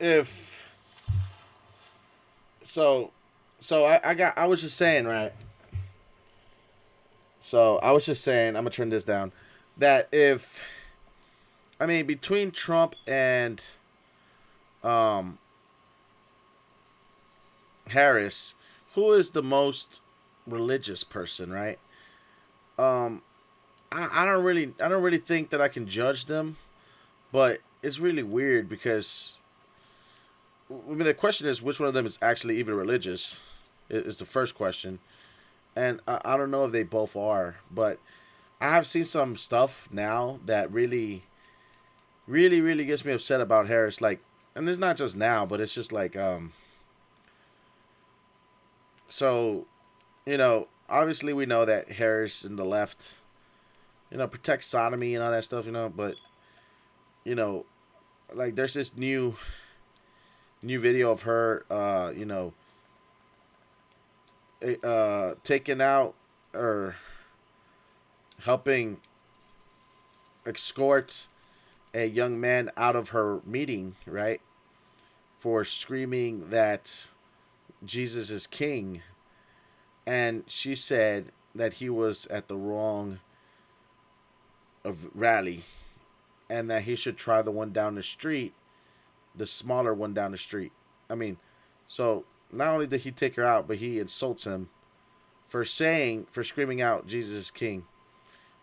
if so, I was just saying, right? So I was just saying, I'm gonna turn this down. That if I mean between Trump and um Harris, who is the most religious person, right? Um, I don't really think that I can judge them, but it's really weird because I mean the question is which one of them is actually even religious, is the first question, and I don't know if they both are, but I have seen some stuff now that really gets me upset about Harris. Like, and it's not just now, but it's just like so obviously we know that Harris and the left, protect sodomy and all that stuff, but you know, like there's this new video of her, taking out or helping escort a young man out of her meeting, right, for screaming that Jesus is king, and she said that he was at the wrong of rally, and that he should try the one down the street, the smaller one down the street. I mean, so not only did he take her out, but he insults him for screaming out Jesus is king.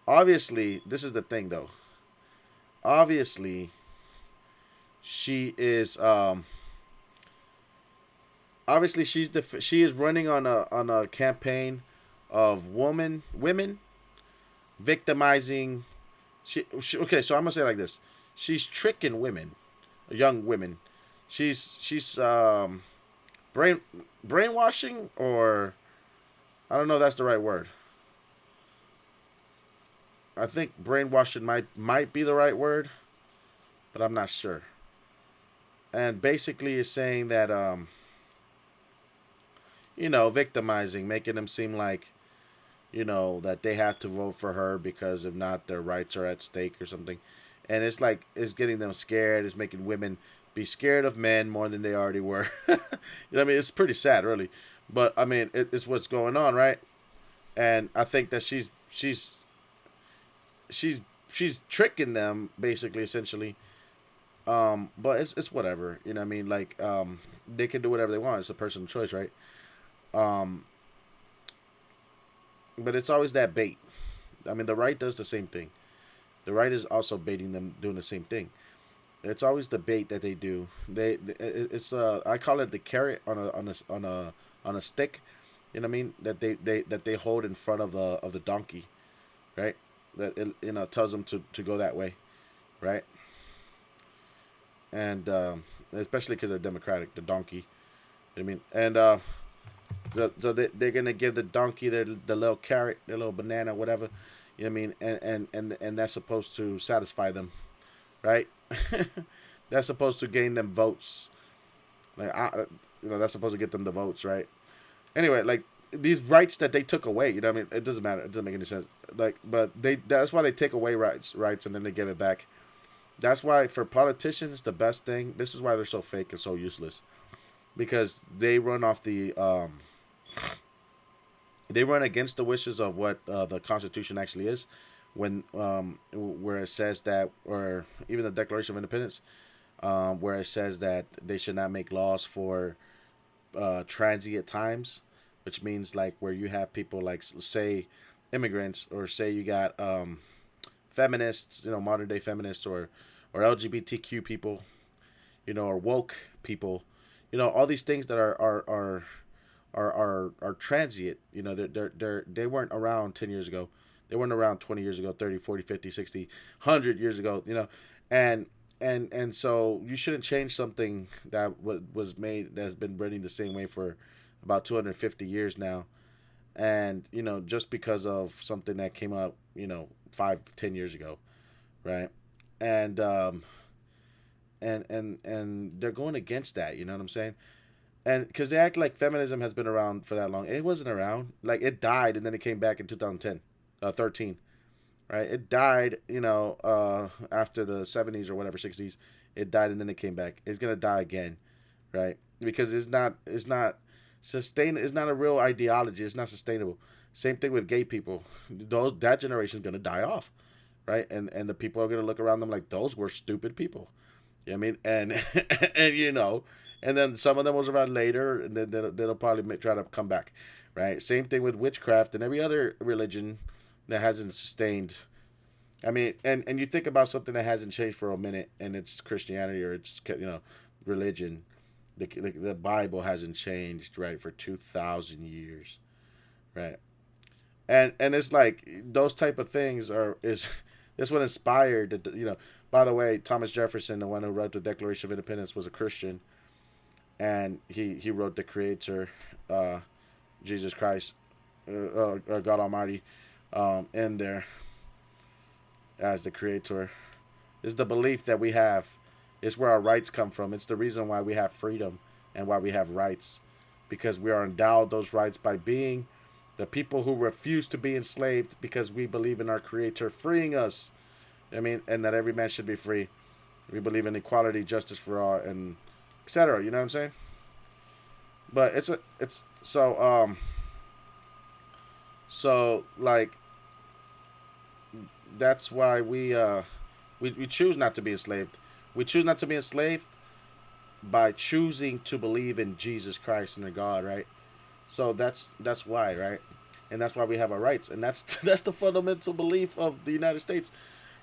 Obviously, this is the thing though. Obviously, she is she is running on a campaign of women victimizing. Okay, so I'm gonna say it like this: she's tricking women, young women. She's brain brainwashing, or I don't know if that's the right word. I think brainwashing might be the right word, but I'm not sure. And basically is saying that victimizing, making them seem like that they have to vote for her because if not their rights are at stake or something. And it's like it's getting them scared, it's making women be scared of men more than they already were. What I mean? It's pretty sad, really. But I mean, it's what's going on, right? And I think that she's she's tricking them basically, essentially. But it's whatever. You know what I mean? Like they can do whatever they want. It's a personal choice, right? Um, but it's always that bait. I mean, the right does the same thing. The right is also baiting them, doing the same thing. It's always the bait that they do. It's I call it the carrot on a stick. You know what I mean? That they hold in front of the donkey, right? That it tells them to go that way, right? And especially because they're democratic, the donkey. You know what I mean? And so they're gonna give the donkey the little carrot, the little banana, whatever. You know what I mean? And that's supposed to satisfy them, right? That's supposed to gain them votes. Like that's supposed to get them the votes, right? Anyway, like these rights that they took away, you know what I mean? It doesn't matter. It doesn't make any sense. Like, but that's why they take away rights, and then they give it back. That's why for politicians, the best thing. This is why they're so fake and so useless, because they run against the wishes of what the Constitution actually is, when where it says that, or even the Declaration of Independence, where it says that they should not make laws for transient times, which means like where you have people like say immigrants, or say you got feminists, modern day feminists, or LGBTQ people, or woke people, all these things that are transient. They weren't around 10 years ago. They weren't around 20 years ago, 30, 40, 50, 60, 100 years ago, and and so you shouldn't change something that was made, that's been running the same way for about 250 years now. And just because of something that came up 5, 10 years ago, right? And and they're going against that, you know what I'm saying? And because they act like feminism has been around for that long, it wasn't around. Like, it died and then it came back in 2010, 13, right? It died, after the 70s or whatever, 60s. It died and then it came back. It's gonna die again, right? Because it's not sustain. It's not a real ideology. It's not sustainable. Same thing with gay people. That generation is gonna die off, right? And the people are gonna look around them like those were stupid people. You know what I mean? And and then some of them was around later, and then they'll probably try to come back, right? Same thing with witchcraft and every other religion that hasn't sustained. I mean, and you think about something that hasn't changed for a minute, and it's Christianity or it's religion. The Bible hasn't changed, right, for 2,000 years, right? And it's like those type of things are is this what inspired By the way, Thomas Jefferson, the one who wrote the Declaration of Independence, was a Christian, and he wrote the Creator, Jesus Christ, God Almighty, in there as the Creator. Is the belief that we have. It's where our rights come from. It's the reason why we have freedom and why we have rights, because we are endowed those rights by being the people who refuse to be enslaved because we believe in our Creator freeing us. I mean, and that every man should be free. We believe in equality, justice for all, and etc. You know what I'm saying? But it's so like that's why we choose not to be enslaved. We choose not to be enslaved by choosing to believe in Jesus Christ and in God, right? So that's why, right? And that's why we have our rights, and that's that's the fundamental belief of the United States.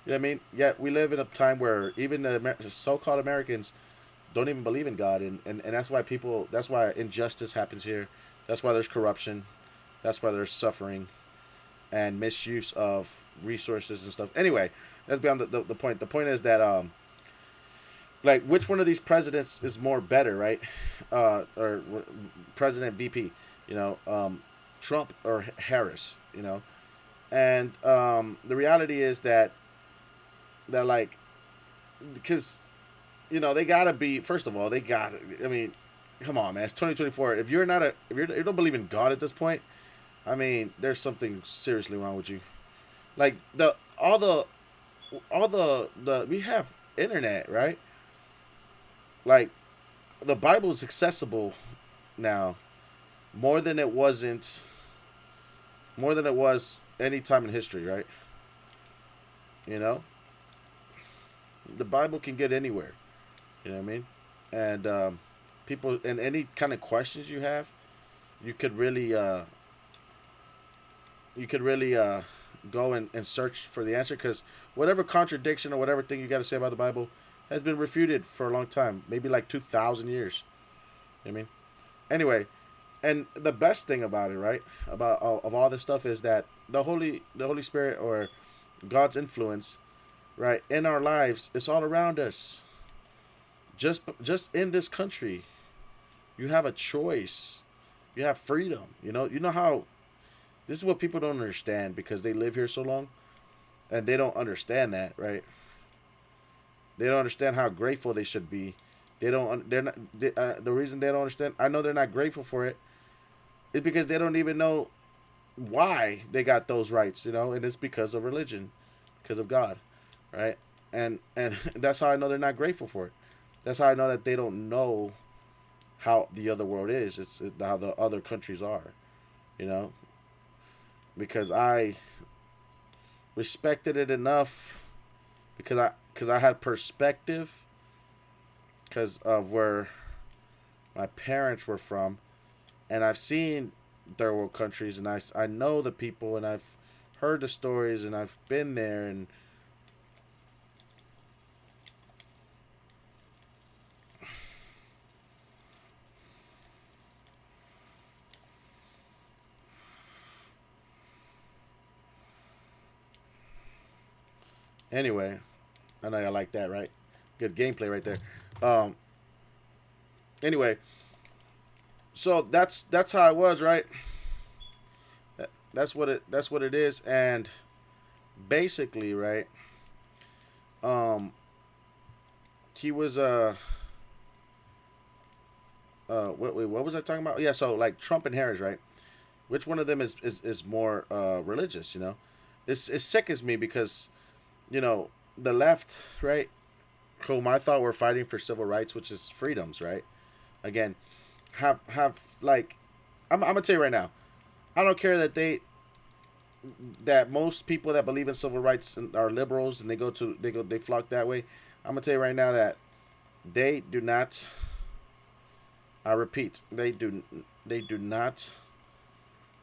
You know what I mean? Yet we live in a time where even the so-called Americans don't even believe in God, and that's why that's why injustice happens here. That's why there's corruption. That's why there's suffering and misuse of resources and stuff. Anyway, that's beyond the point. The point is that like which one of these presidents is more better, right? Or President VP, Trump or Harris, and the reality is that like because they gotta be, first of all, they gotta, I mean, come on, man, it's 2024. If you don't believe in God at this point, I mean, there's something seriously wrong with you. Like all the we have internet, right? Like the Bible is accessible now more than it wasn't more than it was any time in history, right? You know, the Bible can get anywhere. You know what I mean? And people, and any kind of questions you have, you could really go and search for the answer, because whatever contradiction or whatever thing you got to say about the Bible has been refuted for a long time, maybe like 2,000 years. You know what I mean? Anyway, and the best thing about it, right, about of all this stuff is that the Holy Spirit, or God's influence, right, in our lives, it's all around us. Just in this country, you have a choice. You have freedom. You know how this is what people don't understand, because they live here so long, and they don't understand that, right? They don't understand how grateful they should be. They don't. They're not. The reason they don't understand, I know they're not grateful for it, is because they don't even know why they got those rights. And it's because of religion, because of God, right? And that's how I know they're not grateful for it. That's how I know that they don't know how the other world is. It's how the other countries are, you know. Because I respected it enough, because I had perspective, because of where my parents were from, and I've seen third world countries, and I know the people, and I've heard the stories, and I've been there, and anyway, I know I like that, right? Good gameplay right there. Um. Anyway, so that's how it was, right? That's what it is, and basically, right? Um, he was what was I talking about? Yeah, so like Trump and Harris, right? Which one of them is more religious? It sickens me because the left, right? whom I thought were fighting for civil rights, which is freedoms, right? Again, have like, I'm gonna tell you right now, I don't care that most people that believe in civil rights are liberals and they flock that way. I'm gonna tell you right now that they do not. I repeat, they do not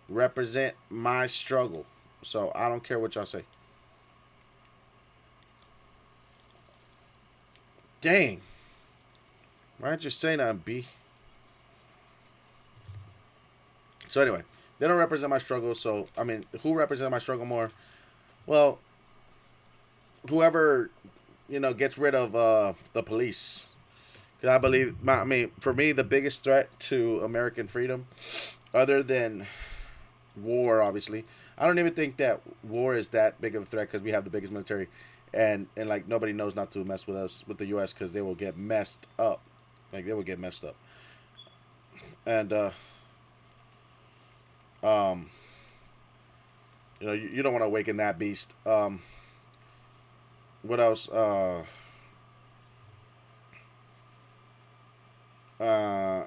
represent my struggle. So I don't care what y'all say. Dang, why aren't you saying that, B? So anyway, they don't represent my struggle. So I mean, who represents my struggle more? Well, whoever gets rid of the police. Because I believe, I mean, for me, the biggest threat to American freedom, other than war, obviously, I don't even think that war is that big of a threat because we have the biggest military, and like nobody knows not to mess with us with the U.S. because they will get messed up, like they will get messed up, and um, you don't want to awaken that beast. What else?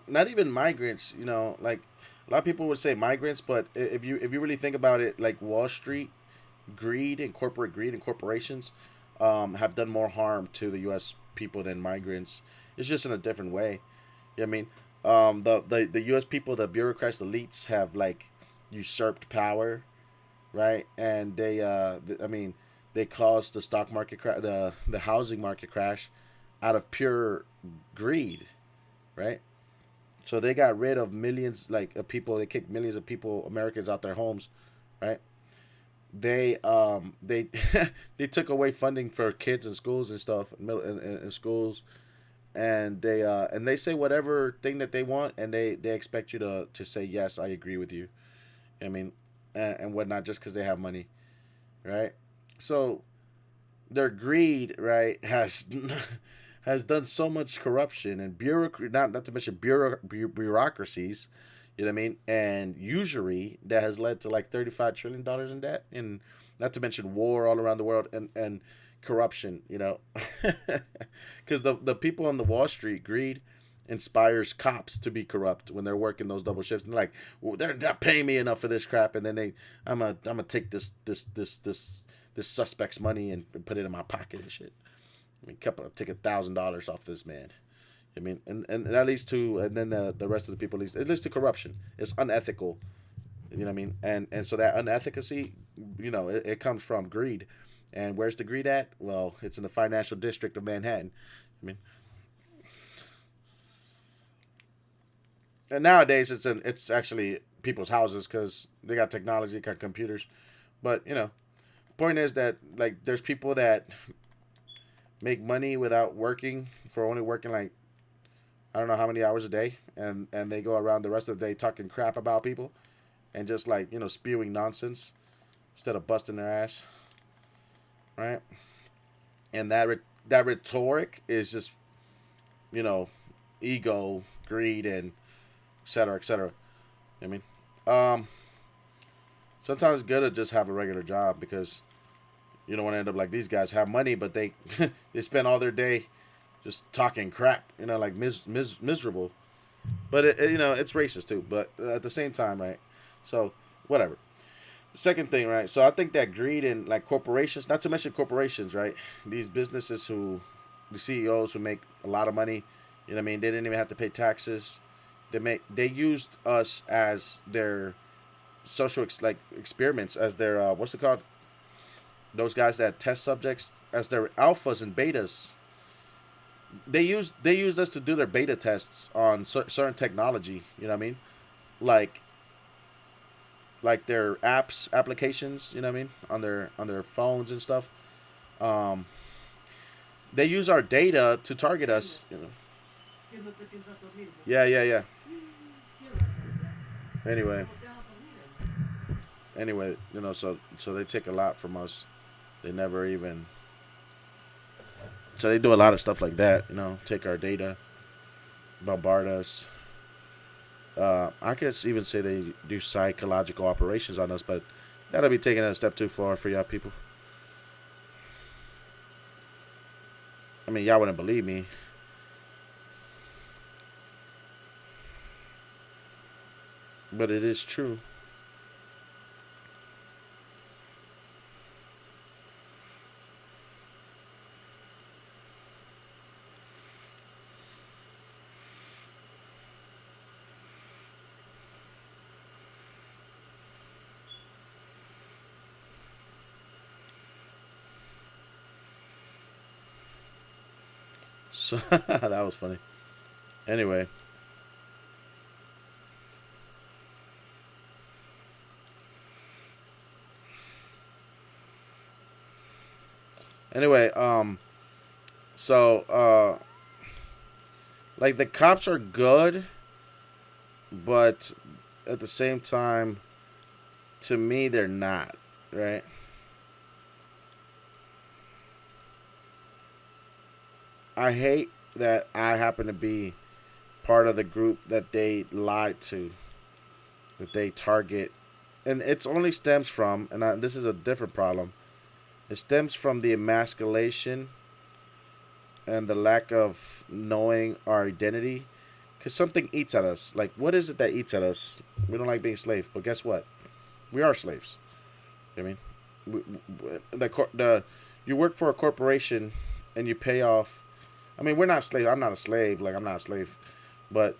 Not even migrants. Like a lot of people would say migrants, but if you really think about it, like Wall Street greed and corporations have done more harm to the U.S. people than migrants. It's just in a different way. You know what I mean? The U.S. people, the bureaucrats, the elites have like usurped power, right? And I mean, they caused the stock market the housing market crash out of pure greed, right? So they got rid of millions like of people. They kicked millions of people, Americans, out their homes, right? They they took away funding for kids in schools and stuff, in schools, and they say whatever thing that they want, and they expect you to say yes, I agree with you. I mean, and whatnot, just because they have money, right? So their greed, right, has has done so much corruption and not to mention bureaucracies, you know what I mean, and usury that has led to like $35 trillion in debt, and not to mention war all around the world and corruption, because the people on the Wall Street greed inspires cops to be corrupt when they're working those double shifts and like, well, they're not paying me enough for this crap, and then I'm gonna take this suspect's money and put it in my pocket and shit. I mean, take $1,000 off this man. I mean, and that leads to, and then the rest of the people it leads to corruption. It's unethical. You know what I mean? And so that unethicacy, it comes from greed. And where's the greed at? Well, it's in the financial district of Manhattan. I mean, and nowadays it's actually people's houses because they got technology, got computers. But the point is that like there's people that make money without working, for only working like I don't know how many hours a day, and they go around the rest of the day talking crap about people and just like spewing nonsense instead of busting their ass, right? And that rhetoric is just you know ego, greed, and etc. etc. I mean, um, sometimes it's good to just have a regular job because you don't want to end up like these guys have money, but they they spend all their day just talking crap, like miserable. But it's racist too. But at the same time, right? So whatever. Second thing, right? So I think that greed and like corporations, not to mention corporations, right? These businesses the CEOs who make a lot of money, what I mean, they didn't even have to pay taxes. They used us as their social like experiments, as their what's it called? Those guys that test subjects as their alphas and betas. They used us to do their beta tests on certain technology. You know what I mean? Like their applications. You know what I mean? On their phones and stuff. Um, they use our data to target us. Yeah, yeah, yeah. Anyway, so they take a lot from us. They never even. So they do a lot of stuff like that. Take our data, bombard us. I could even say they do psychological operations on us, but that'll be taking it a step too far for y'all people. I mean, y'all wouldn't believe me. But it is true. So that was funny. Anyway, anyway, so like the cops are good, but at the same time, to me, they're not. Right? I hate that I happen to be part of the group that they lied to, that they target, and it's only stems from, and this is a different problem. It stems from the emasculation and the lack of knowing our identity. Because something eats at us. Like, what is it that eats at us? We don't like being slaves, but guess what? We are slaves. I mean, the you work for a corporation and you pay off. I mean, we're not slaves. I'm not a slave. Like, I'm not a slave, but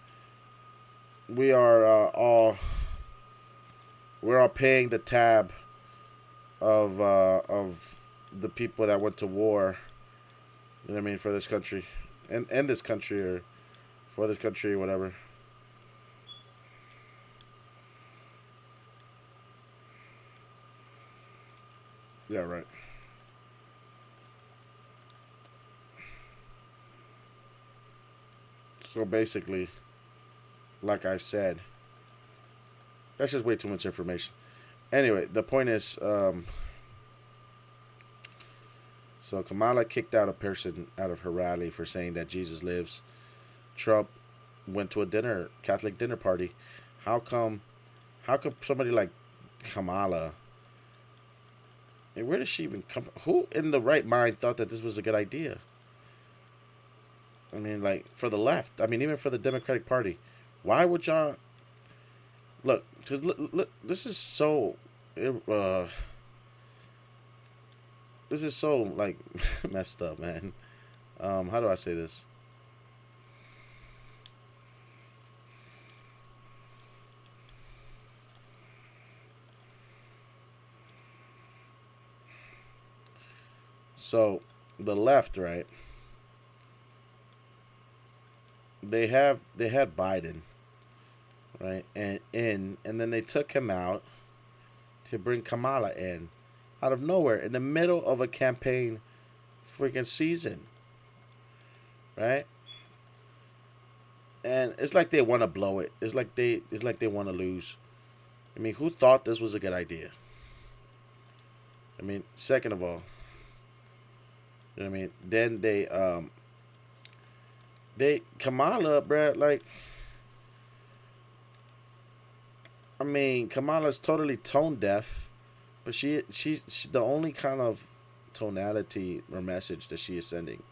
we are all we're all paying the tab of the people that went to war. You know what I mean, for this country, and this country, or for this country or whatever. Yeah, right. So basically, like I said, that's just way too much information. Anyway, the point is, so Kamala kicked out a person out of her rally for saying that Jesus lives. Trump went to a Catholic dinner party. How come? How come somebody like Kamala? And where did she even come? Who in the right mind thought that this was a good idea? I mean, like for the left. I mean, even for the Democratic Party. Why would y'all look? Because look, this is so. Uh, this is so like messed up, man. How do I say this? So, the left, right? They had Biden, right, and then they took him out to bring Kamala in, out of nowhere, in the middle of a campaign, freaking season, right? And it's like they want to blow it. It's like they want to lose. I mean, who thought this was a good idea? I mean, second of all, you know what I mean. Then they Kamala, bruh, like I mean, Kamala's totally tone deaf, but she the only kind of tonality or message that she is sending.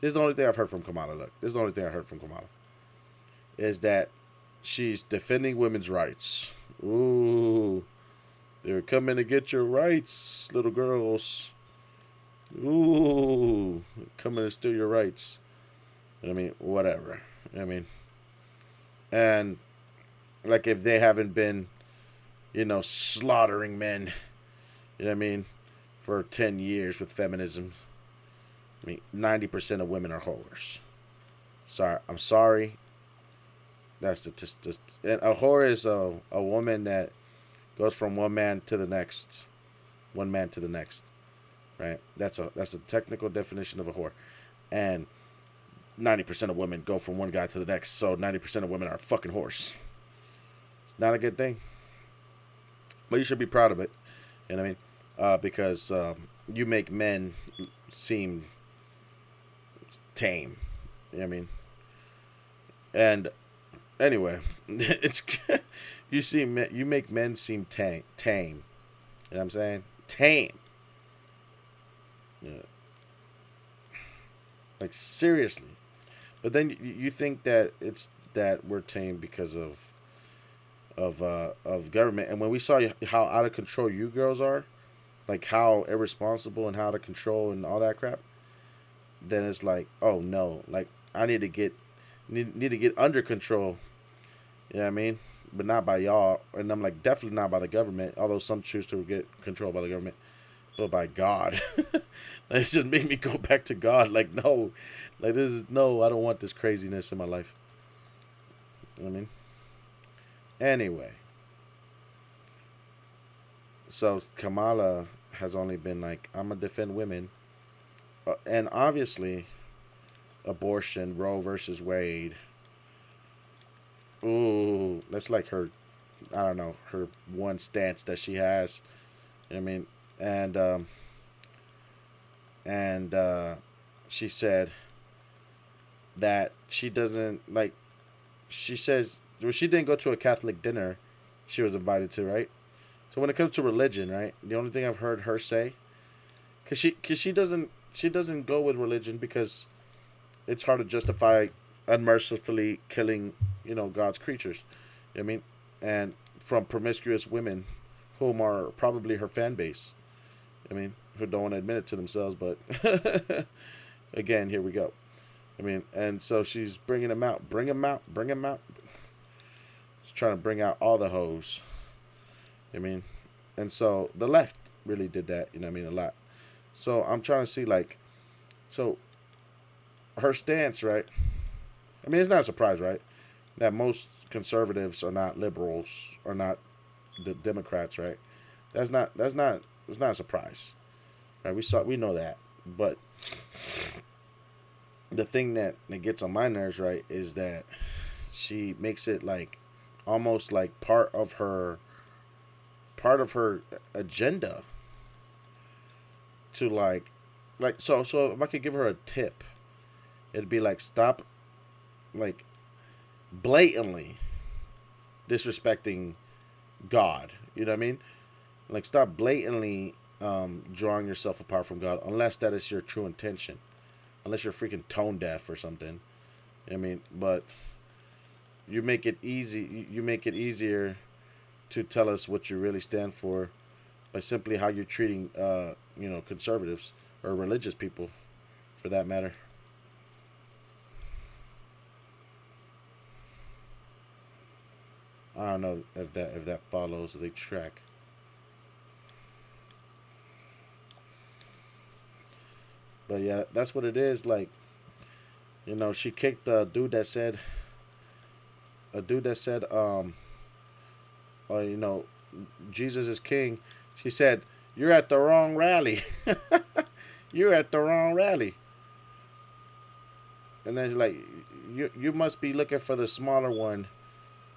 This is the only thing I've heard from Kamala. Look, this is the only thing I heard from Kamala is that she's defending women's rights. Ooh, they're coming to get your rights, little girls. Ooh, coming to steal your rights. I mean, whatever. I mean, and like if they haven't been, slaughtering men, you know what I mean, for 10 years with feminism. I mean, 90% of women are whores. Sorry, I'm sorry. That's the and a whore is a woman that goes from one man to the next, right? That's a technical definition of a whore, and 90% of women go from one guy to the next. So 90% of women are fucking whores. It's not a good thing, but you should be proud of it. You know what I mean? Because you make men seem tame. You know what I mean? And anyway, it's you make men seem tame. You know what I'm saying? Tame. Yeah. Like seriously. But then you think that it's that we're tame because of government. And when we saw how out of control you girls are, like how irresponsible and how out of control and all that crap, then it's like, oh no, like I need to get under control. You know what I mean? But not by y'all. And I'm like, definitely not by the government. Although some choose to get controlled by the government, but by God. It just made me go back to God. Like no, like this is no. I don't want this craziness in my life. You know what I mean? Anyway, so Kamala has only been like, I'm gonna defend women, and obviously, abortion, Roe versus Wade. Ooh, that's like her. I don't know her one stance that she has. You know what I mean, and and she said that she doesn't like. She says, well, she didn't go to a Catholic dinner. She was invited to, right? So when it comes to religion, right, the only thing I've heard her say, cause she doesn't go with religion because it's hard to justify unmercifully killing, God's creatures. You know what I mean? And from promiscuous women, whom are probably her fan base. I mean, who don't want to admit it to themselves, but again, here we go. I mean, and so she's bringing them out, bring them out, bring them out. She's trying to bring out all the hoes. I mean, and so the left really did that. You know what I mean? A lot. So I'm trying to see like, so her stance, right? I mean, it's not a surprise, right? That most conservatives are not liberals, are not the Democrats, right? It's not a surprise, right? We know that, but the thing that gets on my nerves, right, is that she makes it like almost like part of her agenda to like so if I could give her a tip, it'd be like stop like blatantly disrespecting God. You know what I mean? Like stop blatantly drawing yourself apart from God unless that is your true intention. Unless you're freaking tone deaf or something. I mean, but you make it easy. You make it easier to tell us what you really stand for by simply how you're treating, conservatives or religious people, for that matter. I don't know if that follows the track. But yeah, that's what it is. Like, she kicked a dude that said, Jesus is king. She said, "You're at the wrong rally. You're at the wrong rally." And then she's like, "You must be looking for the smaller one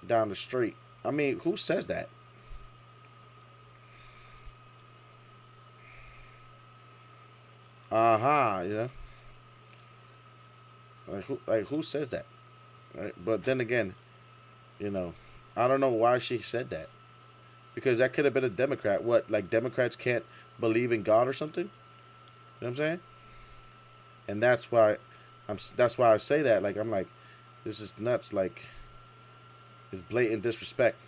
down the street." I mean, who says that? Like who says that? Right? But then again, you know, I don't know why she said that because that could have been a Democrat. What, like Democrats can't believe in God or something? You know what I'm saying? And that's why I say that. Like I'm like, this is nuts. Like it's blatant disrespect.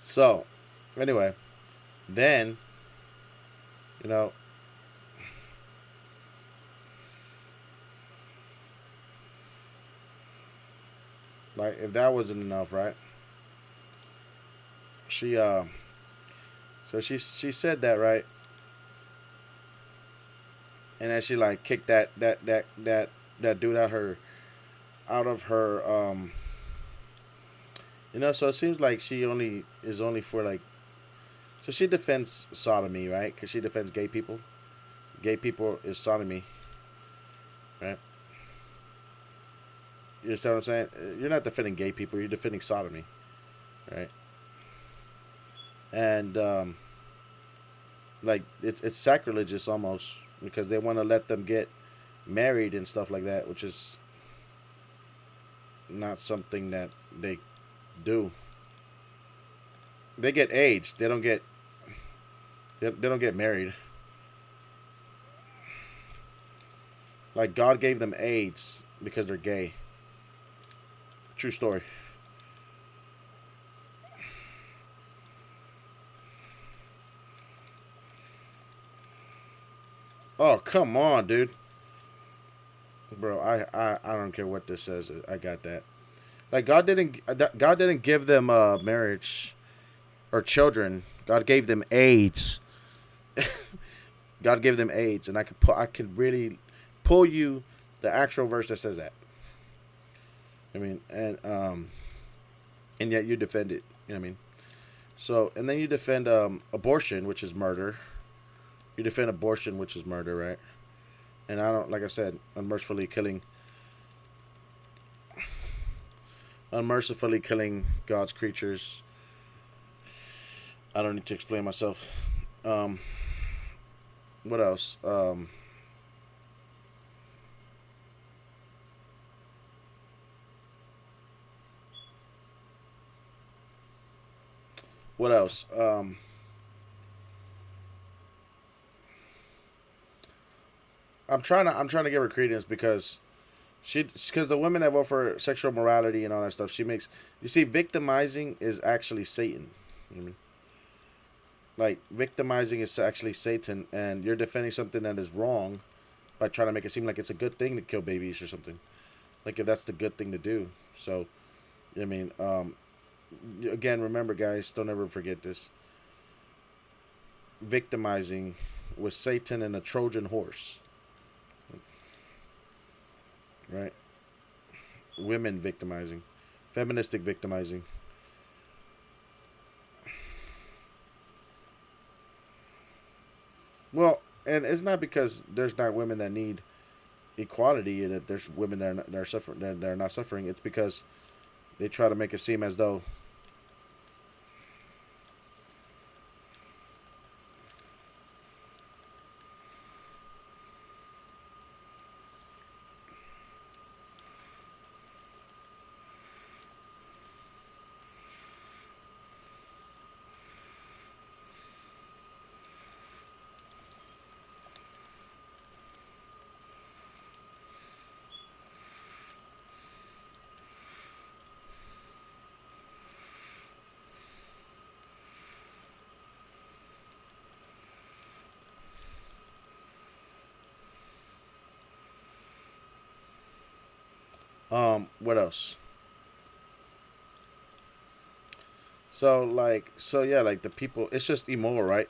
So, anyway, then you know, like if that wasn't enough, right? She So she said that, right, and then she like kicked that dude out of her So it seems like she only is only for like, so she defends sodomy, right? Because she defends gay people. Gay people is sodomy, right? You understand what I'm saying? You're not defending gay people. You're defending sodomy, right? And like it's sacrilegious almost because they want to let them get married and stuff like that, which is not something that they do. They get AIDS. They don't get married. Like God gave them AIDS because they're gay. True story. Oh, come on, dude. Bro, I don't care what this says. I got that. Like God didn't give them marriage or children. God gave them AIDS. God gave them AIDS, and I could really pull you the actual verse that says that. I mean, and yet you defend it. You know what I mean? So, and then you defend abortion, which is murder. You defend abortion, which is murder, right? And I don't, like I said, unmercifully killing God's creatures. I don't need to explain myself. Um, what else? What else? I'm trying to give her credence because the women that vote for sexual morality and all that stuff, she makes, you see, victimizing is actually Satan. You know what I mean? Like victimizing is actually Satan, and you're defending something that is wrong by trying to make it seem like it's a good thing to kill babies or something. Like if that's the good thing to do. So, I mean, again, remember, guys, don't ever forget this. Victimizing was Satan and a Trojan horse, right? Women victimizing, feministic victimizing. Well, and it's not because there's not women that need equality and that there's women that are suffering that are not suffering. It's because they try to make it seem as though what else? So yeah, like the people, it's just immoral, right?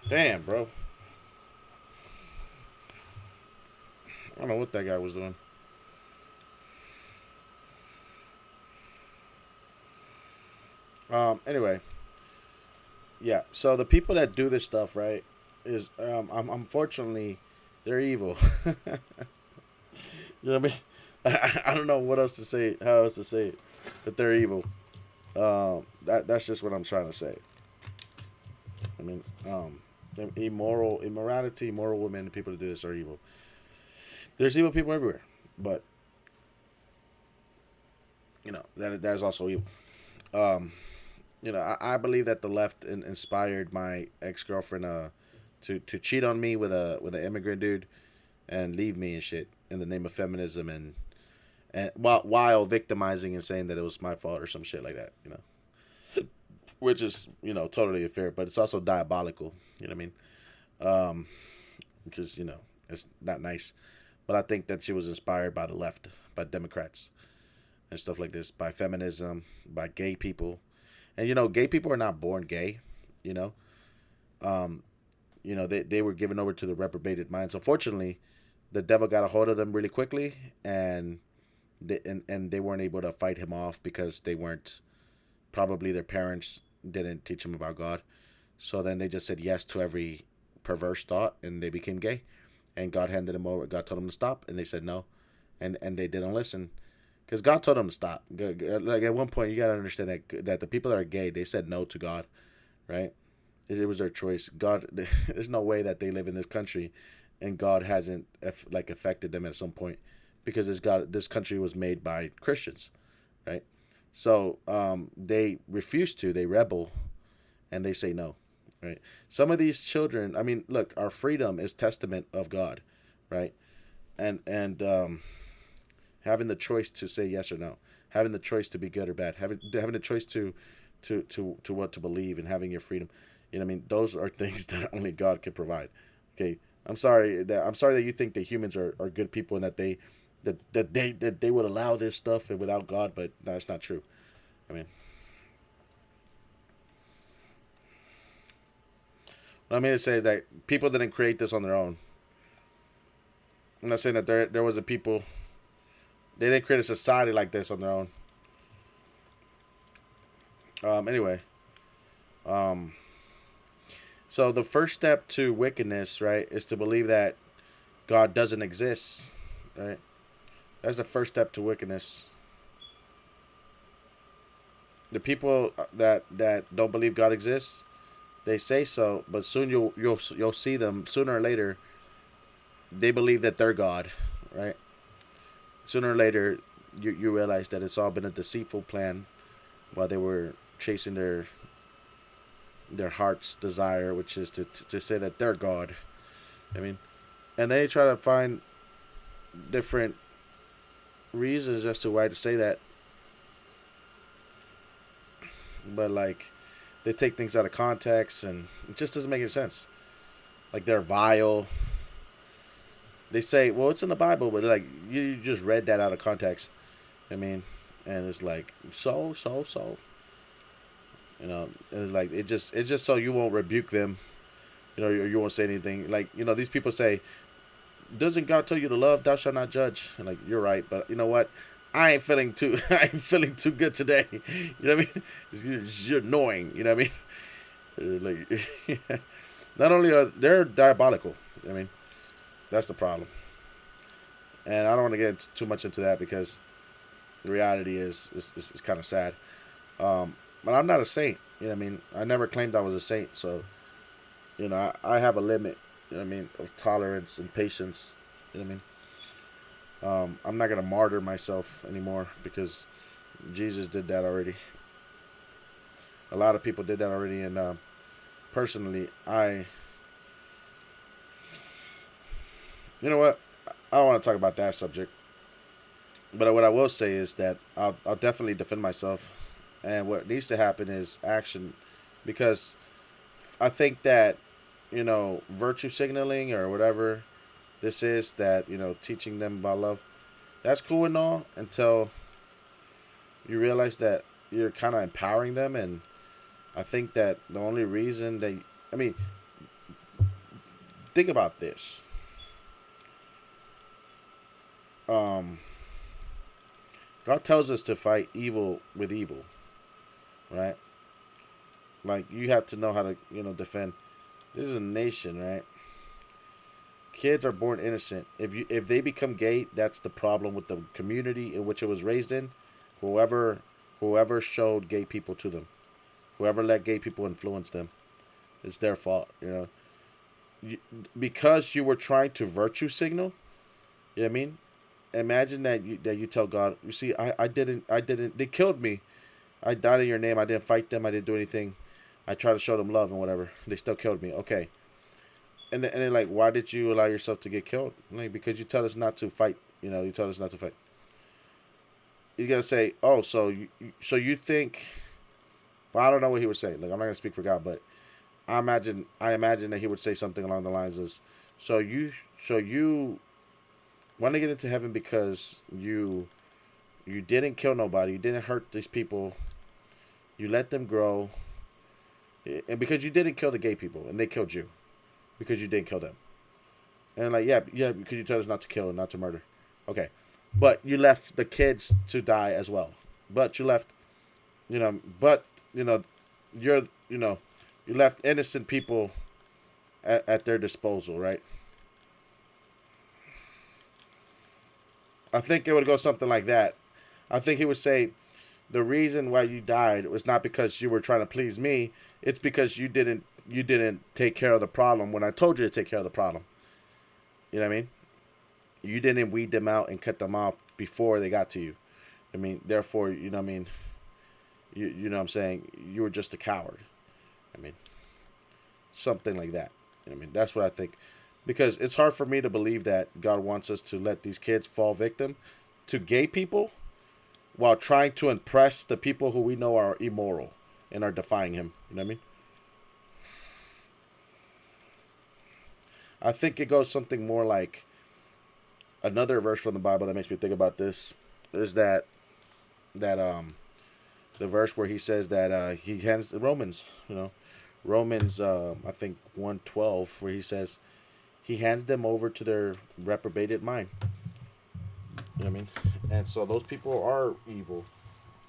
Damn, bro. I don't know what that guy was doing. Anyway, yeah. So the people that do this stuff, right, is unfortunately they're evil. You know what I mean? I don't know what else to say, how else to say it, but they're evil. That's just what I'm trying to say. I mean, immorality, immoral women, the people that do this are evil. There's evil people everywhere, but that is also evil. Um, I believe that the left inspired my ex girlfriend to cheat on me with an immigrant dude and leave me and shit in the name of feminism and while victimizing and saying that it was my fault or some shit like that, which is totally unfair, but it's also diabolical. You know what I mean? Because it's not nice. But I think that she was inspired by the left, by Democrats and stuff like this, by feminism, by gay people, and gay people are not born gay. You know, um, they were given over to the reprobated minds. Unfortunately, the devil got a hold of them really quickly, and they weren't able to fight him off because they weren't, probably their parents didn't teach them about God. So then they just said yes to every perverse thought, and they became gay. And God handed them over. God told them to stop, and they said no, and they didn't listen, because God told them to stop. Like at one point, you gotta understand that the people that are gay, they said no to God, right? It was their choice. God, there's no way that they live in this country, and God hasn't like affected them at some point, because this country was made by Christians, right? So they refuse to. They rebel, and they say no, right? Some of these children, I mean, look, our freedom is testament of God, right? And having the choice to say yes or no, having the choice to be good or bad, having the choice to what to believe, and having your freedom. I mean, those are things that only God can provide. Okay, I'm sorry that you think that humans are good people, and that they would allow this stuff and without God, but no, that's not true. I mean, what I mean to say is that people didn't create this on their own. I'm not saying that there was a people, they didn't create a society like this on their own. Anyway, um, so the first step to wickedness, right, is to believe that God doesn't exist, right? That's the first step to wickedness. The people that don't believe God exists, they say so, but soon you'll see them, sooner or later. They believe that they're God, right? Sooner or later, you realize that it's all been a deceitful plan while they were chasing their heart's desire, which is to say that they're God. I mean, and they try to find different reasons as to why to say that, but like they take things out of context, and it just doesn't make any sense. Like they're vile. They say, well, it's in the Bible, but like you just read that out of context. I mean, and it's like so. And it's like it's just so you won't rebuke them. You won't say anything. Like these people say, doesn't God tell you to love? Thou shalt not judge. And like you're right, but you know what? I ain't feeling too. I ain't feeling too good today. You know what I mean? You're annoying. You know what I mean? Like, not only are they're diabolical. I mean, that's the problem. And I don't want to get too much into that, because the reality is kind of sad. But I'm not a saint. You know what I mean? I never claimed I was a saint. So, I have a limit, I mean, of tolerance and patience. You know what I mean? I'm not going to martyr myself anymore, because Jesus did that already. A lot of people did that already. And personally, you know what? I don't want to talk about that subject. But what I will say is that I'll definitely defend myself. And what needs to happen is action, because I think that, virtue signaling or whatever this is, that, teaching them about love, that's cool and all until you realize that you're kind of empowering them. And I think that the only reason I mean, think about this. Um, God tells us to fight evil with evil, right? Like you have to know how to, defend. This is a nation, right? Kids are born innocent. If they become gay, that's the problem with the community in which it was raised in. Whoever whoever showed gay people to them, whoever let gay people influence them, it's their fault. Because you were trying to virtue signal. You know what I mean? Imagine that you tell God, you see, I didn't. They killed me. I died in your name. I didn't fight them. I didn't do anything. I tried to show them love and whatever. They still killed me. Okay. And then like, why did you allow yourself to get killed? Like, because you tell us not to fight. You told us not to fight. He's gonna say, "Oh, so you think?" Well, I don't know what he would say. Like, I'm not gonna speak for God, but I imagine that he would say something along the lines of, "So you want to get into heaven because you didn't kill nobody, you didn't hurt these people, you let them grow, and because you didn't kill the gay people and they killed you because you didn't kill them." And like, yeah, because you told us not to kill and not to murder. Okay, but you left the kids to die as well. But you left, but you know, you're, you left innocent people at their disposal, right? I think it would go something like that. I think he would say, the reason why you died was not because you were trying to please me. It's because you didn't take care of the problem when I told you to take care of the problem. You know what I mean? You didn't weed them out and cut them off before they got to you. I mean, therefore, you know what I mean? You know what I'm saying? You were just a coward. I mean, something like that. I mean, that's what I think. Because it's hard for me to believe that God wants us to let these kids fall victim to gay people while trying to impress the people who we know are immoral and are defying him. You know what I mean? I think it goes something more like, another verse from the Bible that makes me think about this is that the verse where he says that he hands the Romans, Romans I think 1:12, where he says he hands them over to their reprobated mind. You know what I mean? And so those people are evil.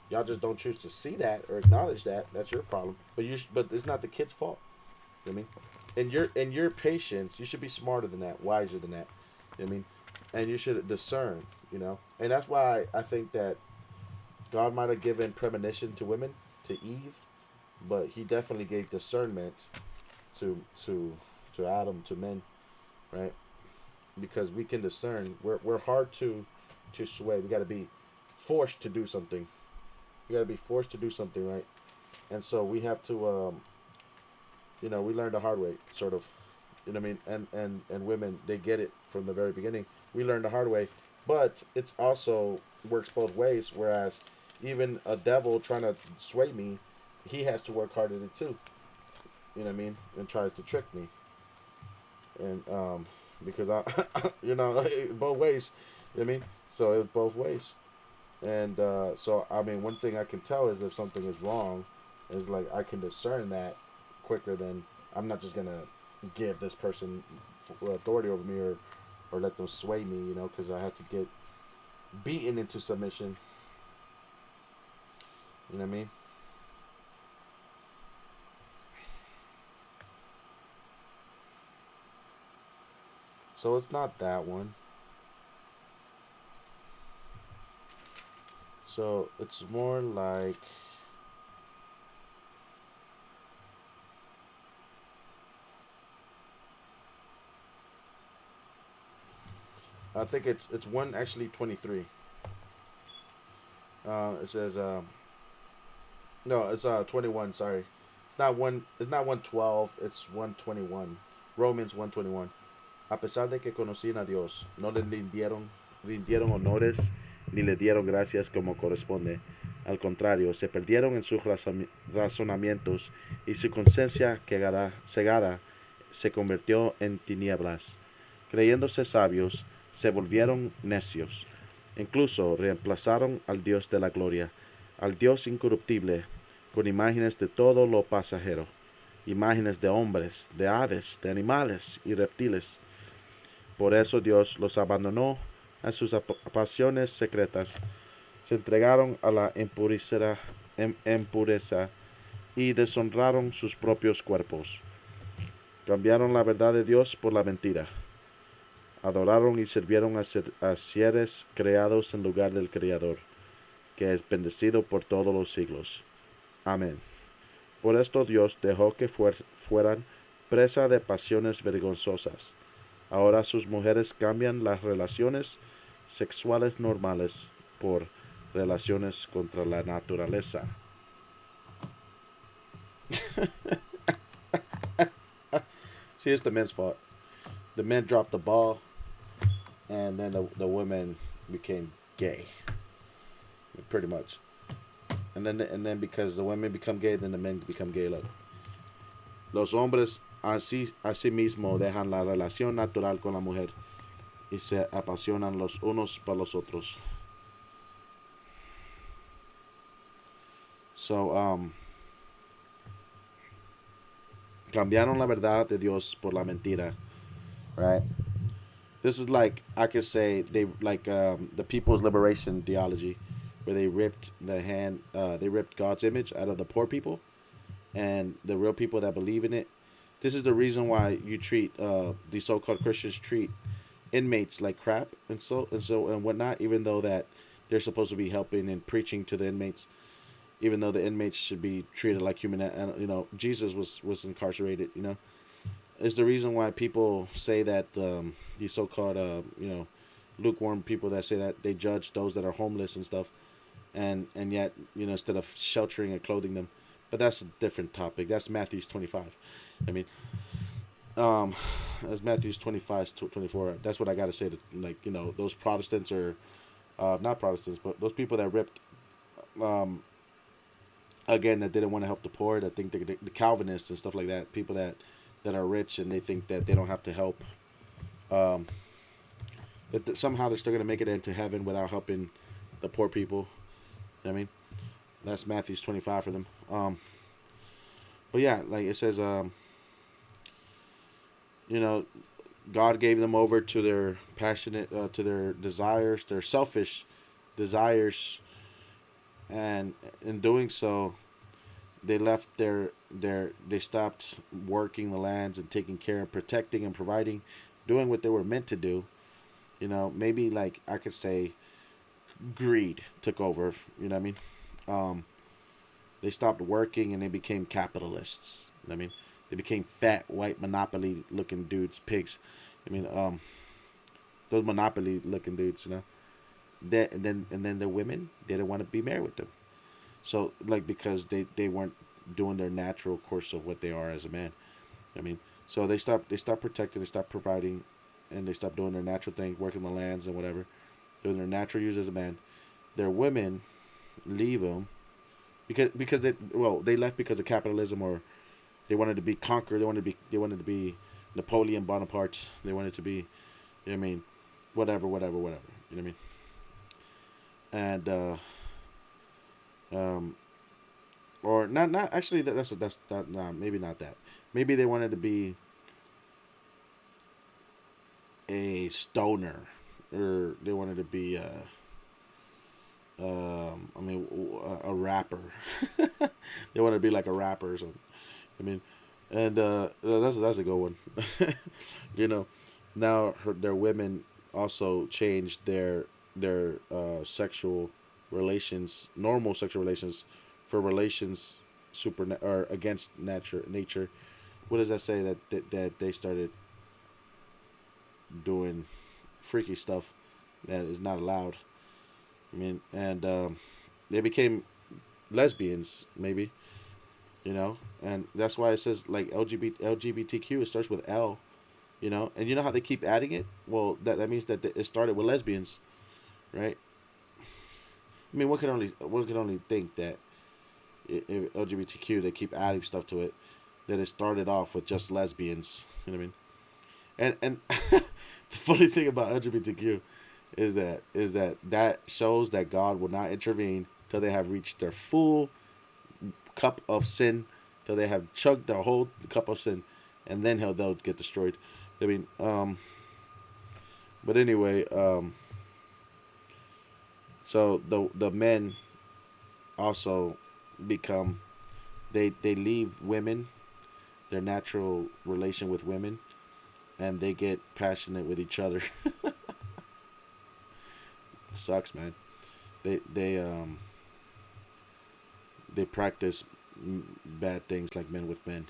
Y'all just don't choose to see that or acknowledge that. That's your problem. But it's not the kid's fault. You know what I mean? In your patience, you should be smarter than that, wiser than that. You know what I mean? And you should discern. And that's why I think that God might have given premonition to women, to Eve, but He definitely gave discernment to to to Adam, to men, right? Because we can discern. We're hard to sway. We got to be forced to do something. We got to be forced to do something, right? And so we have to, we learn the hard way, sort of. You know what I mean? And women, they get it from the very beginning. We learn the hard way, but it's also works both ways. Whereas even a devil trying to sway me, he has to work hard at it too. You know what I mean? And tries to trick me. And because both ways. You know what I mean? So it's both ways. And so I mean, one thing I can tell is if something is wrong, is like I can discern that quicker than, I'm not just gonna give this person authority over me, or let them sway me, because I have to get beaten into submission. You know what I mean? So it's not that one. So it's more like, I think it's one, actually 23. It says no, it's 21. Sorry, it's not one. It's not 112. It's 121. Romans 121. A pesar de que conocían a Dios, no le rindieron honores ni le dieron gracias como corresponde. Al contrario, se perdieron en sus razonamientos y su conciencia cegada se convirtió en tinieblas. Creyéndose sabios, se volvieron necios. Incluso reemplazaron al Dios de la gloria, al Dios incorruptible, con imágenes de todo lo pasajero, imágenes de hombres, de aves, de animales y reptiles. Por eso Dios los abandonó a sus pasiones secretas, se entregaron a la impureza y deshonraron sus propios cuerpos. Cambiaron la verdad de Dios por la mentira. Adoraron y sirvieron a seres creados en lugar del Creador, que es bendecido por todos los siglos. Amén. Por esto Dios dejó que fueran presa de pasiones vergonzosas. Ahora sus mujeres cambian las relaciones sexuales normales por relaciones contra la naturaleza. See, it's the men's fault. The men dropped the ball, and then the women became gay. pretty much. And then because the women become gay, then the men become gay. Like los hombres así mismo dejan la relación natural con la mujer y se apasionan los unos para los otros. So, cambiaron la verdad de Dios por la mentira, right? This is like I could say they like the people's liberation theology, where they ripped God's image out of the poor people, and the real people that believe in it. This is the reason why you treat the so-called Christians treat inmates like crap and whatnot, even though that they're supposed to be helping and preaching to the inmates, even though the inmates should be treated like human. And Jesus was incarcerated. Is the reason why people say that these so-called lukewarm people that say that they judge those that are homeless and stuff, and yet instead of sheltering and clothing them. But that's a different topic. That's Matthew's 25. I mean, that's Matthew's 25 to 24. That's what I got to say to, like, those Protestants, or not Protestants, but those people that ripped, um, again, that didn't want to help the poor, that think the Calvinists and stuff like that, people that are rich and they think that they don't have to help, um, that somehow they're still going to make it into heaven without helping the poor people. You know what I mean? That's Matthew's 25 for them. But yeah, like it says, you know, God gave them over to their passionate, to their desires, their selfish desires, and in doing so, they left they stopped working the lands and taking care of protecting and providing, doing what they were meant to do. Maybe like I could say, greed took over. You know what I mean? They stopped working and they became capitalists. You know what I mean? They became fat white monopoly looking dudes, pigs. I mean, those monopoly looking dudes. And then the women didn't want to be married with them. So like because they weren't doing their natural course of what they are as a man. I mean, so they stopped protecting, they stopped providing, and they stopped doing their natural thing, working the lands and whatever, doing their natural use as a man. Their women leave them because they left because of capitalism, or they wanted to be conquered. They wanted to be Napoleon Bonaparte. They wanted to be, you know what I mean, whatever. You know what I mean? And or not actually that's that nah, maybe not that. Maybe they wanted to be a stoner, or they wanted to be a rapper. They want to be like a rapper or something. I mean, and that's a good one. you know, Now their women also changed their sexual relations, normal sexual relations, for relations or against nature. What does that say? That they started doing freaky stuff that is not allowed. I mean, and they became lesbians, maybe, and that's why it says like LGBTQ. It starts with L, and you know how they keep adding it. Well, that means that it started with lesbians, right? I mean, one can only think that if LGBTQ, they keep adding stuff to it, that it started off with just lesbians. You know what I mean? And the funny thing about LGBTQ is that shows that God will not intervene till they have reached their full cup of sin, till they have chugged the whole cup of sin, and then they'll get destroyed. I mean, but anyway, so the men also become, they leave women, their natural relation with women, and they get passionate with each other. Sucks, man. They practice bad things like men with men,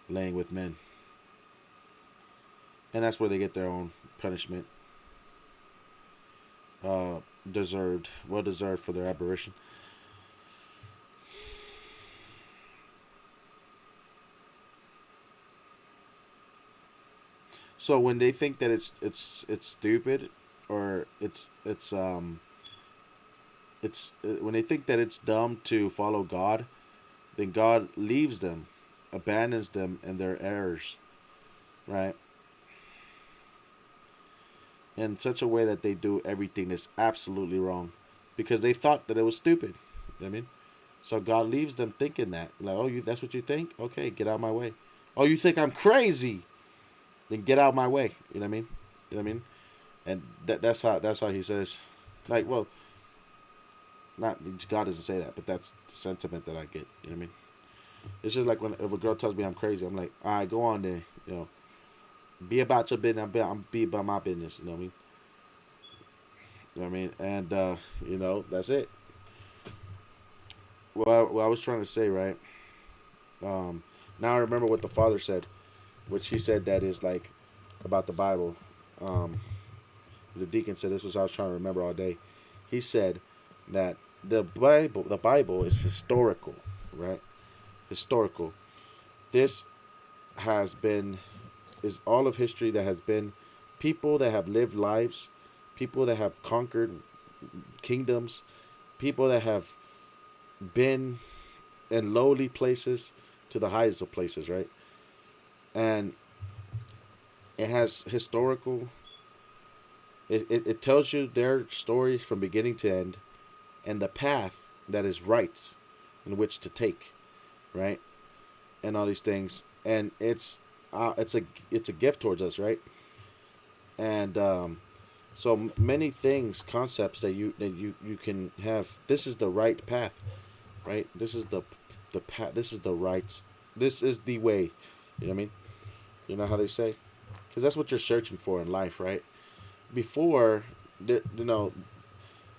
laying with men, and that's where they get their own punishment. Well deserved for their aberration. So when they think that it's stupid, or it's It's when they think that it's dumb to follow God, then God leaves them, abandons them in their errors, right? In such a way that they do everything that's absolutely wrong because they thought that it was stupid. You know what I mean? So God leaves them thinking that. Like, oh, you that's what you think? Okay, get out of my way. Oh, you think I'm crazy? Then get out of my way. You know what I mean? You know what I mean? And that's how he says, like, well, not God doesn't say that, but that's the sentiment that I get. You know what I mean? It's just like when if a girl tells me I'm crazy, I'm like, all right, go on there. You know, be about your business. Be about my business. You know what I mean? You know what I mean? And that's it. Well, I was trying to say, right? Now I remember what the father said, which he said that is like about the Bible. Um, the deacon said this was what I was trying to remember all day. He said that the Bible is historical, right? Historical. This has been is all of history that has been people that have lived lives, people that have conquered kingdoms, people that have been in lowly places to the highest of places, right? And it has historical. It tells you their stories from beginning to end, and the path that is right, in which to take, right, and all these things, and it's a gift towards us, right, and so many things, concepts that you can have. This is the right path, right? This is the path. This is the right. This is the way. You know what I mean? You know how they say, because that's what you're searching for in life, right? Before,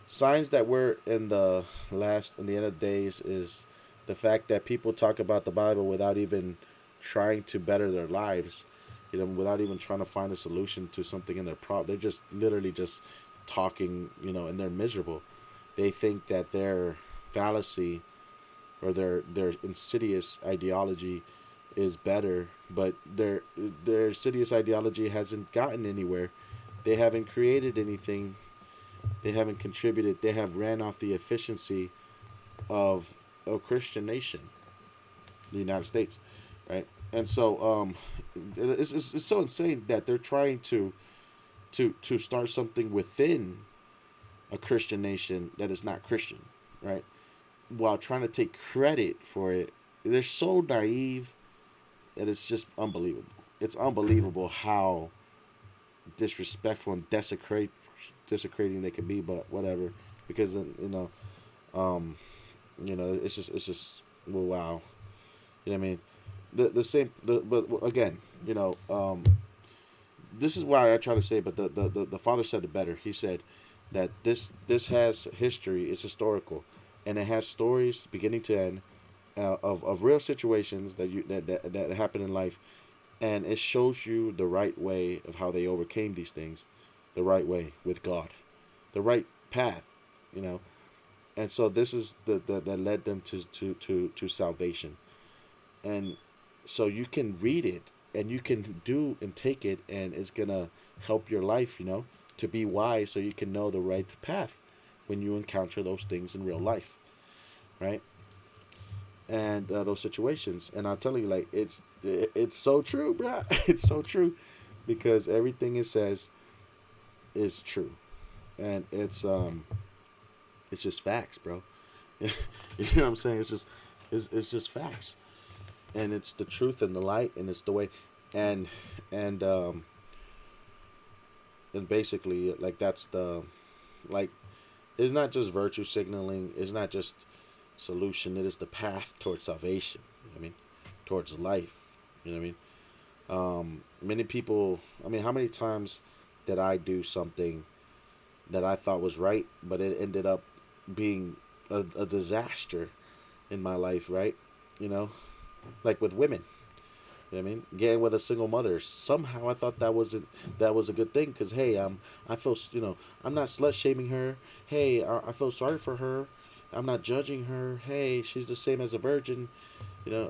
signs that we're in the end of days is the fact that people talk about the Bible without even trying to better their lives, without even trying to find a solution to something in their problem. They're just literally just talking, and they're miserable. They think that their fallacy or their insidious ideology is better, but their insidious ideology hasn't gotten anywhere. They haven't created anything. They haven't contributed. They have ran off the efficiency of a Christian nation, the United States, right? And so it's so insane that they're trying to start something within a Christian nation that is not Christian, right? While trying to take credit for it. They're so naive that it's just unbelievable. It's unbelievable how disrespectful and desecrating they can be, but whatever. Because um, it's just well, wow. You know what I mean? The same. But again, this is why I try to say. But the father said it better. He said that this has history. It's historical, and it has stories beginning to end, of real situations that happen in life, and it shows you the right way of how they overcame these things, the right way with God, the right path, you know. And so this is the that led them to salvation. And so you can read it and you can do and take it, and it's gonna help your life, to be wise, so you can know the right path when you encounter those things in real life, right? And those situations. And I'm telling you, like, it's so true, bro. It's so true, because everything it says is true, and it's just facts, bro. You know what I'm saying? It's just facts, and it's the truth and the light, and it's the way, and and um and basically, like, that's the, like, it's not just virtue signaling. It's not just solution. It is the path towards salvation. You know what I mean? Towards life. You know what I mean? Many people. I mean, how many times did I do something that I thought was right, but it ended up being a disaster in my life, right? You know, like with women. You know what I mean? Getting with a single mother. Somehow I thought that was a good thing, because hey, I feel, I'm not slut shaming her. Hey, I feel sorry for her. I'm not judging her. Hey, she's the same as a virgin.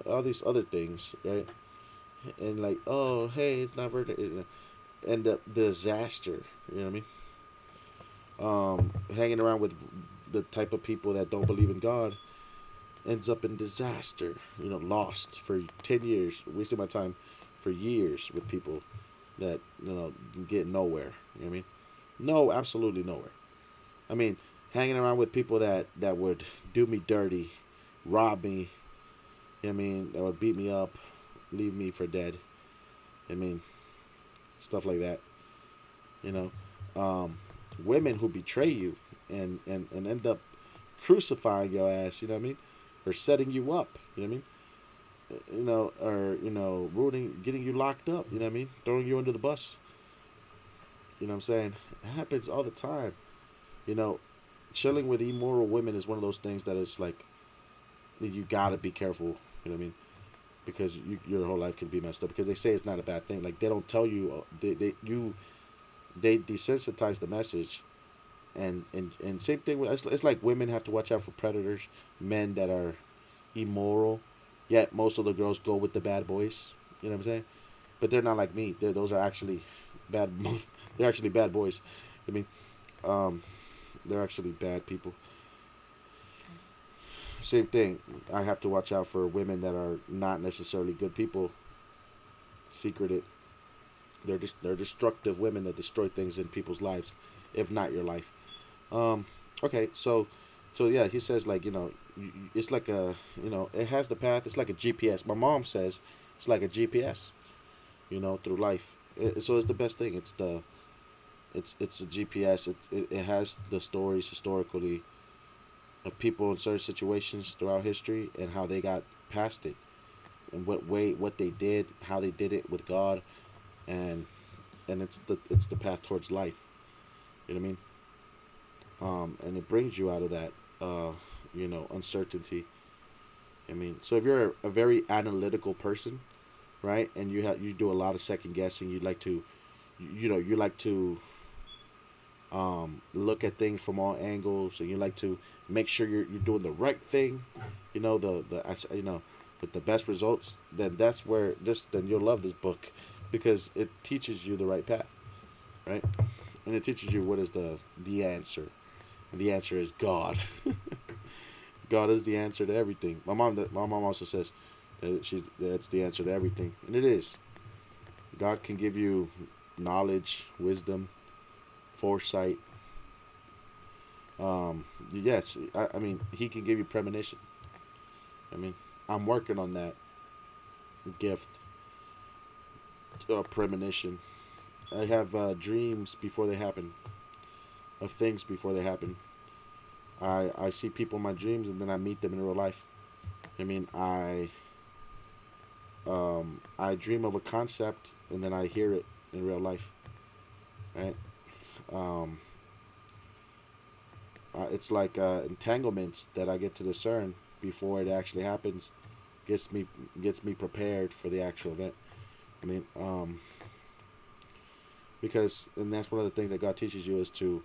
All these other things, right? And like, oh, hey, it's not virgin. End up disaster. You know what I mean? Hanging around with the type of people that don't believe in God ends up in disaster. Lost for 10 years, wasting my time for years with people that get nowhere. You know what I mean? No, absolutely nowhere. I mean, hanging around with people that would do me dirty, rob me. You know what I mean? That would beat me up, leave me for dead. I mean, stuff like that. You know, women who betray you and end up crucifying your ass. You know what I mean? Or setting you up. You know what I mean? Or ruining, getting you locked up. You know what I mean? Throwing you under the bus. You know what I'm saying? It happens all the time. You know, chilling with immoral women is one of those things that it's like you gotta be careful. You know what I mean? Because your whole life can be messed up. Because they say it's not a bad thing. Like they don't tell you. They desensitize the message. And same thing with it's like women have to watch out for predators, men that are immoral. Yet most of the girls go with the bad boys. You know what I'm saying? But they're not like me. Those are actually bad. They're actually bad boys. I mean, um, they're actually bad people. Same thing. I have to watch out for women that are not necessarily good people. Secreted. They're destructive women that destroy things in people's lives, if not your life. Um, okay, so yeah, he says like it's like it has the path. It's like a GPS. My mom says it's like a GPS. Through life. So it's the best thing. It's a GPS. It has the stories historically of people in certain situations throughout history and how they got past it, and what they did, how they did it with God, and it's the path towards life. You know what I mean? And it brings you out of that uncertainty. I mean, so if you're a very analytical person, right, and you do a lot of second guessing, you like to look at things from all angles, and you like to make sure you're doing the right thing, with the best results. Then that's where then you'll love this book, because it teaches you the right path, right, and it teaches you what is the answer, and the answer is God. God is the answer to everything. My mom also says that's the answer to everything, and it is. God can give you knowledge, wisdom, foresight. Yes, I mean He can give you premonition. I mean, I'm working on that gift, premonition. I have dreams before they happen, of things before they happen. I see people in my dreams, and then I meet them in real life. I mean, I dream of a concept, and then I hear it in real life, right? Um, it's like entanglements that I get to discern before it actually happens. Gets me gets me prepared for the actual event. I mean, because and that's one of the things that God teaches you is to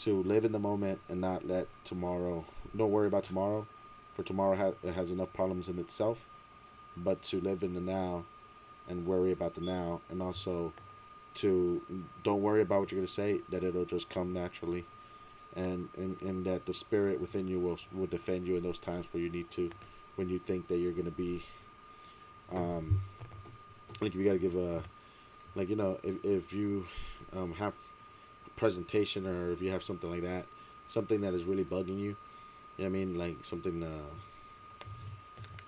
live in the moment and not let tomorrow. Don't worry about tomorrow, for tomorrow has enough problems in itself. But to live in the now, and worry about the now, and also to don't worry about what you're gonna say. That it'll just come naturally, and that the spirit within you will defend you in those times where you need to, when you think that you're gonna be, like if you gotta give a, like if you have a presentation, or if you have something like that, something that is really bugging you. You know what I mean? Like something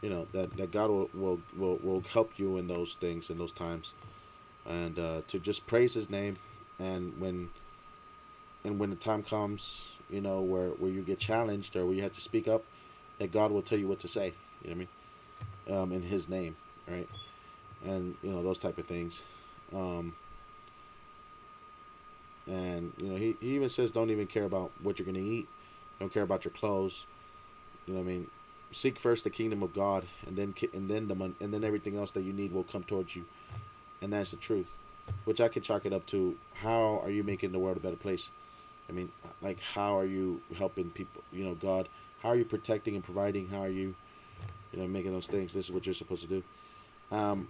that God will help you in those things, in those times, and to just praise His name, and when the time comes, where you get challenged, or where you have to speak up, that God will tell you what to say. You know what I mean? In His name, right? And those type of things. And he even says, don't even care about what you're gonna eat, don't care about your clothes. You know what I mean? Seek first the kingdom of God, and then and then everything else that you need will come towards you, and that's the truth. Which I can chalk it up to: how are you making the world a better place? I mean, like, how are you helping people? God, how are you protecting and providing? How are you, making those things? This is what you're supposed to do. I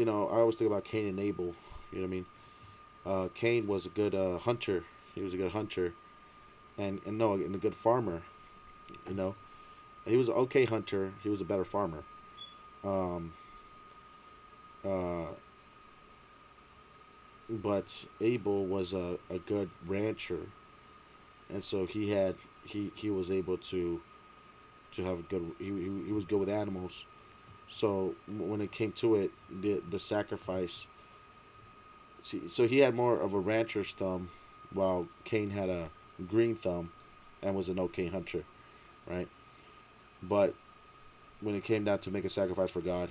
always think about Cain and Abel. You know what I mean? Cain was a good hunter. He was a good hunter. and no, and a good farmer. You know, he was an okay hunter. He was a better farmer. Um, uh, but Abel was a good rancher, and so he was able to have a good. He was good with animals. So when it came to it, the sacrifice. So he had more of a rancher's thumb, while Cain had a green thumb, and was an okay hunter, right? But when it came down to make a sacrifice for God,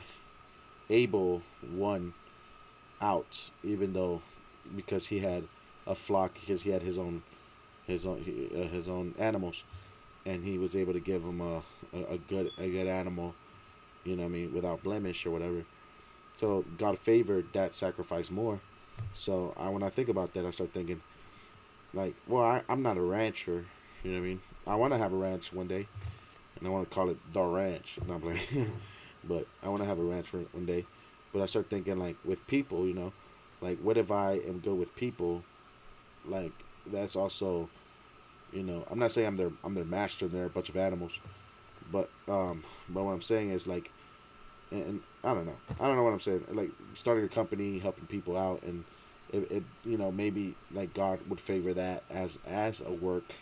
Abel won out, even though because he had a flock, because he had his own animals, and he was able to give him a good animal, I mean, without blemish or whatever. So God favored that sacrifice more. So when I think about that, I start thinking like, well, I'm not a rancher, you know what I mean? I want to have a ranch one day, and I want to call it the ranch. Not like, but I want to have a ranch for one day. But I start thinking like with people, like what if I am good with people? Like that's also, I'm not saying I'm their master and they're a bunch of animals, but what I'm saying is like, and I don't know what I'm saying. Like starting a company, helping people out, and maybe like God would favor that as a work,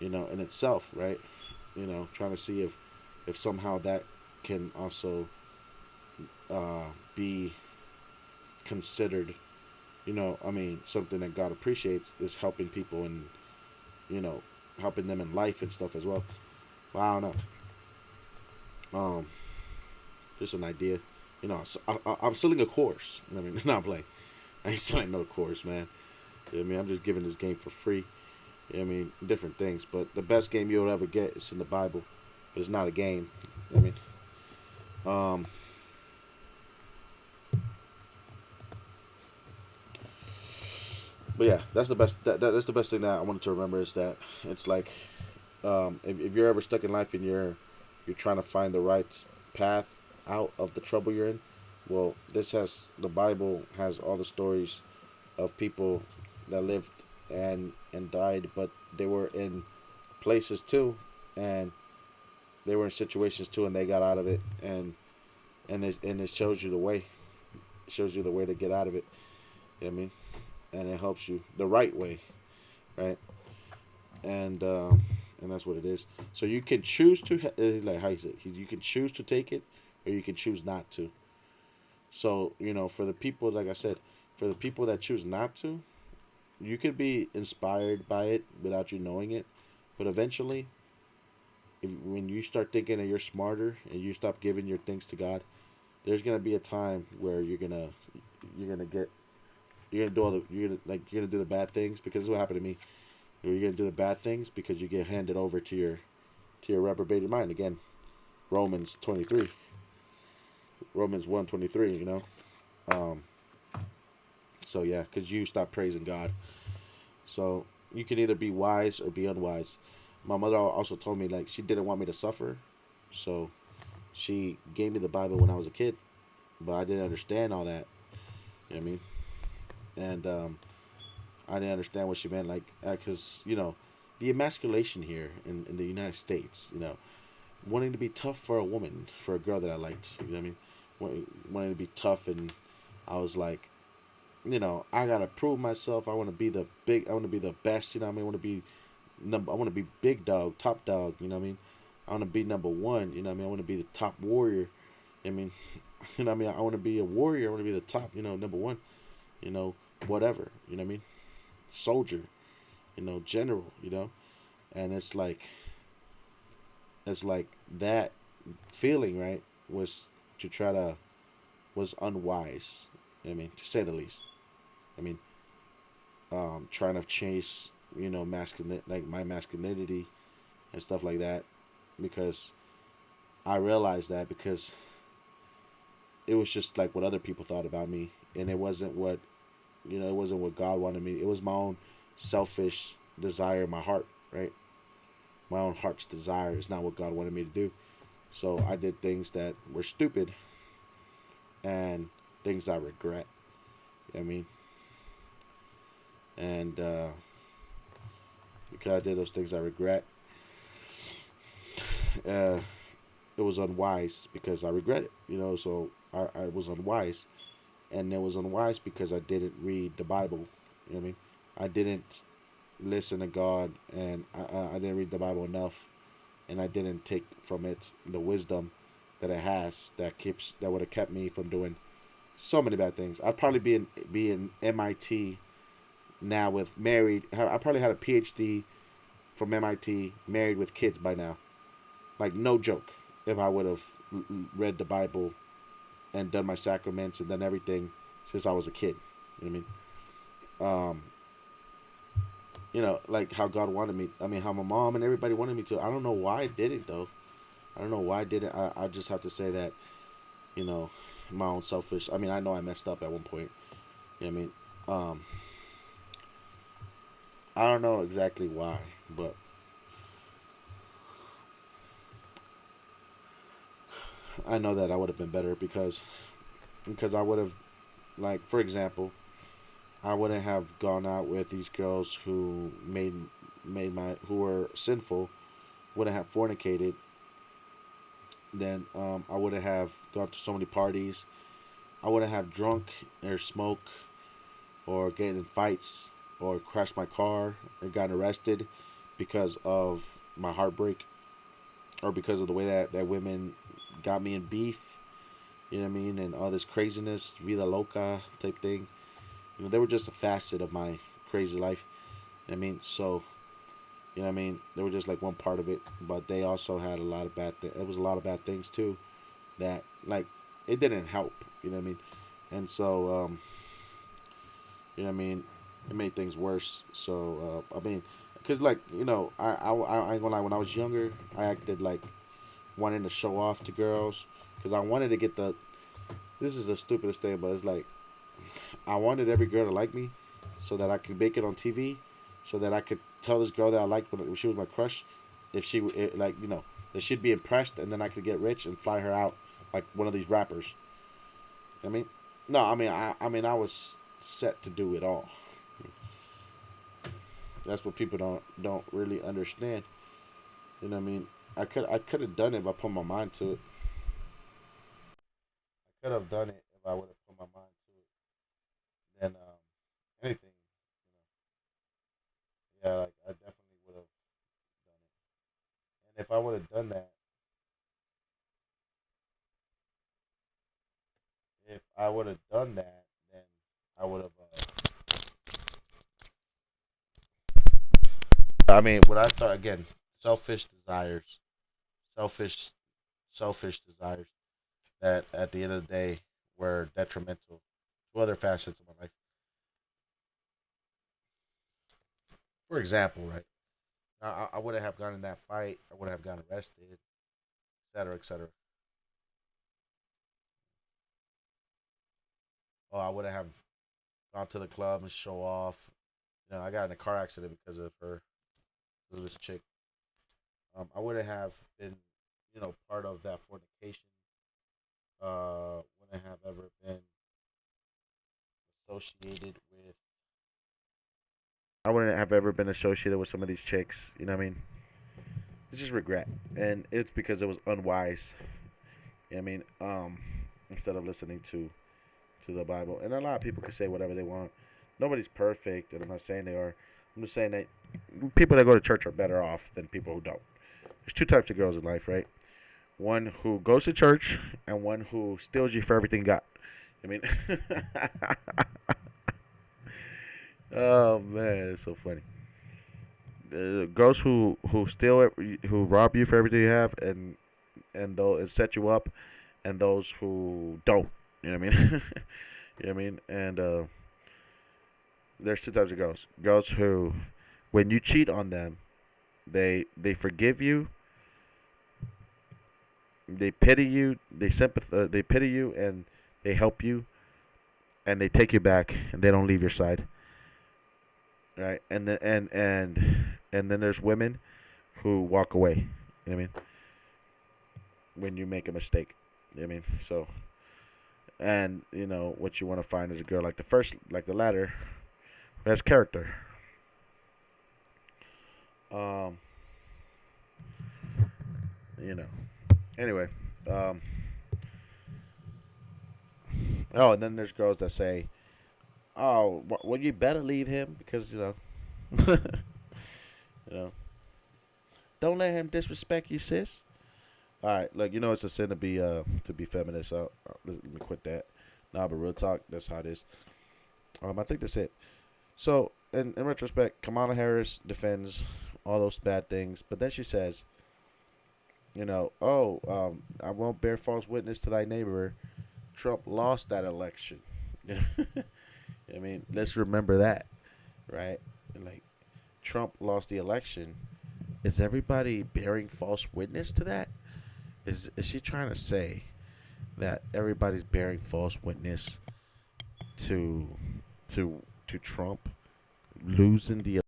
in itself, right? Trying to see if somehow that can also be considered. I mean, something that God appreciates is helping people and you know helping them in life and stuff as well. But I don't know. Just an idea. I'm selling a course. I mean, not playing. I ain't selling no course, man. I mean, I'm just giving this game for free. I mean, different things. But the best game you'll ever get is in the Bible. But it's not a game. I mean, um, but yeah, that's the best. That's the best thing that I wanted to remember is that it's like, if you're ever stuck in life and you're trying to find the right path out of the trouble you're in, well, the Bible has all the stories of people that lived and died, but they were in places too, and they were in situations too, and they got out of it, and it shows you the way. It shows you the way to get out of it. You know what I mean? And it helps you the right way, right? And that's what it is. So you can choose to like how you say you can choose to take it, or you can choose not to. So for the people, like I said, for the people that choose not to, you could be inspired by it without you knowing it, but eventually, when you start thinking that you're smarter and you stop giving your things to God, there's gonna be a time where you're gonna do you're gonna do the bad things, because this is what happened to me. You're gonna do the bad things because you get handed over to your reprobated mind again. Romans 23, Romans 1:23. Um, so yeah, because you stop praising God. So you can either be wise or be unwise. My mother also told me like she didn't want me to suffer, so she gave me the Bible when I was a kid, but I didn't understand all that. You know what I mean? And I didn't understand what she meant, like, because the emasculation here in the United States, wanting to be tough for a woman, for a girl that I liked, you know what I mean, wanting to be tough, and I was like, I gotta prove myself. I want to be I want to be the best. You know what I mean? I want to be big dog, top dog. You know what I mean? I want to be number one. You know what I mean? I want to be the top warrior. I mean, what I mean? I want to be a warrior. I want to be the top. Number one. Whatever. You know what I mean? Soldier. General. And it's like that feeling, right? To try to was unwise. I mean, to say the least. I mean, trying to chase, masculine, like my masculinity and stuff like that, because I realized that because it was just like what other people thought about me, and it wasn't what God wanted me. It was my own selfish desire in my heart, right? My own heart's desire is not what God wanted me to do. So I did things that were stupid and things I regret. You know what I mean? And because I did those things I regret. Uh, it was unwise because I regret it. So I was unwise, and it was unwise because I didn't read the Bible. You know what I mean? I didn't listen to God, and I didn't read the Bible enough, and I didn't take from it the wisdom that it has that would have kept me from doing so many bad things. I'd probably be in MIT now with married. I probably had a PhD from MIT, married with kids by now. Like no joke. If I would have read the Bible and done my sacraments and done everything since I was a kid, you know what I mean? Like how God wanted me. I mean, how my mom and everybody wanted me to. I don't know why I did it though. I don't know why I did it. I just have to say that, you know, my own selfish. I mean, I know I messed up at one point. You know what I mean? Um, I don't know exactly why, but I know that I would have been better because I would have, like, for example, I wouldn't have gone out with these girls who were sinful, wouldn't have fornicated. Then I wouldn't have gone to so many parties. I wouldn't have drunk or smoked or get in fights or crashed my car or gotten arrested because of my heartbreak or because of the way that women got me in beef. You know what I mean? And all this craziness, vida loca type thing. They were just a facet of my crazy life. You know what I mean? So, you know what I mean? They were just like one part of it, but they also had a lot of bad things. It was a lot of bad things too that, like, it didn't help. You know what I mean? And so, you know what I mean? It made things worse. So, I mean, because, like, I ain't gonna lie, when I was younger, I acted like wanting to show off to girls because I wanted to get the. This is the stupidest thing, but it's like I wanted every girl to like me, so that I could make it on TV, so that I could tell this girl that I liked when she was my crush, if she like that she'd be impressed, and then I could get rich and fly her out like one of these rappers. I mean, no, I mean I was set to do it all. That's what people don't really understand. You know what I mean? I could have done it if I put my mind to it. I could have done it if I would have put my mind to it. Then anything, yeah, like I definitely would have done it. And if I would have done that, if I would have done that, then I would have. I mean, what I thought again, selfish desires, selfish, selfish desires that at the end of the day were detrimental to other facets of my life. For example, right? I wouldn't have gotten in that fight. I wouldn't have gotten arrested, etc., etc. Oh, I wouldn't have gone to the club and show off. I got in a car accident because of her, because of this chick. I wouldn't have been, part of that fornication. Wouldn't have ever been associated with. I wouldn't have ever been associated with some of these chicks. You know what I mean? It's just regret, and it's because it was unwise. You know what I mean? Instead of listening to the Bible, and a lot of people can say whatever they want. Nobody's perfect, and I'm not saying they are. I'm just saying that people that go to church are better off than people who don't. There's two types of girls in life, right? One who goes to church and one who steals you for everything you got. I mean, oh man, it's so funny. The girls who steal it, who rob you for everything you have, and set you up, and those who don't. You know what I mean? You know what I mean? And there's two types of girls. Girls who, when you cheat on them, they forgive you, they pity you, they pity you, and they help you, and they take you back, and they don't leave your side. Right? And then there's women who walk away. You know what I mean? When you make a mistake. You know what I mean? So, and what you want to find is a girl like the latter, who has character. Um, you know. Anyway, um, oh, and then there's girls that say, "Oh, well, you better leave him because you know, don't let him disrespect you, sis." All right, look, it's a sin to be feminist. So let me quit that. Nah, but real talk, that's how it is. I think that's it. So, in retrospect, Kamala Harris defends all those bad things, but then she says, I won't bear false witness to thy neighbor. Trump lost that election. I mean, let's remember that, right? Like, Trump lost the election. Is everybody bearing false witness to that? Is she trying to say that everybody's bearing false witness to to Trump losing the?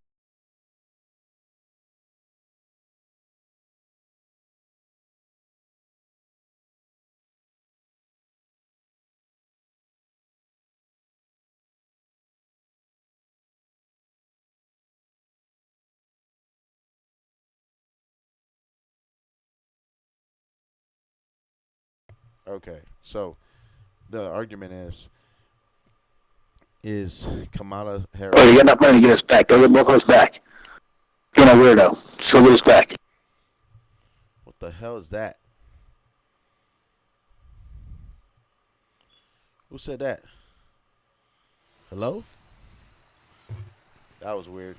Okay, so the argument is Kamala Oh, you Harris. got enough money to get us back. Go get both of us back. You're a weirdo. Just go get us back. What the hell is that? Who said that? Hello? That was weird.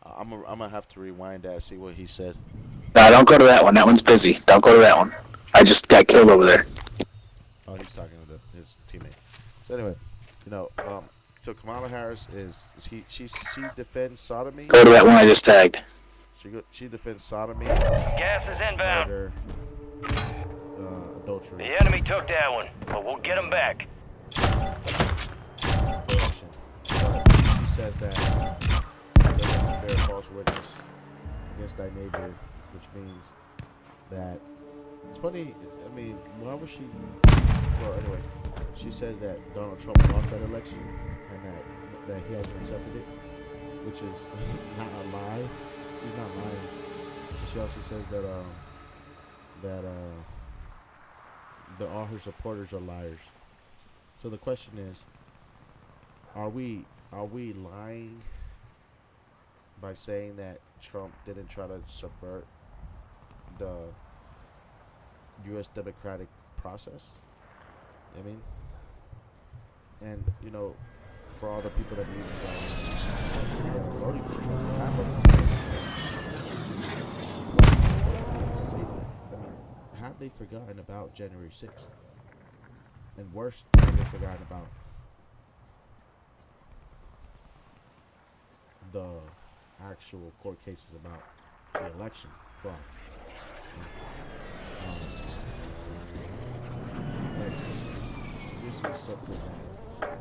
I'm gonna have to rewind that, see what he said. No, don't go to that one. That one's busy. Don't go to that one. I just got killed over there. Oh, he's talking to his teammate. So anyway, so Kamala Harris she defends sodomy, Go to that one I just tagged. she defends sodomy, Gas is inbound. murder, adultery, The enemy took that one, but we'll get them back. corruption. But she says that they don't bear false witness against thy neighbor, which means that it's funny. I mean, why was she? Well, anyway, she says that Donald Trump lost that election and that he hasn't accepted it, which is not a lie. She's not lying. She also says that all her supporters are liars. So the question is, are we lying by saying that Trump didn't try to subvert the U.S. democratic process? I mean, and for all the people that believe in God, that are voting for Trump, or have voted for Trump, what do they say to that? I mean, have they forgotten about January 6th? And worse, have they forgotten about the actual court cases about the election fraud? Like, this is something that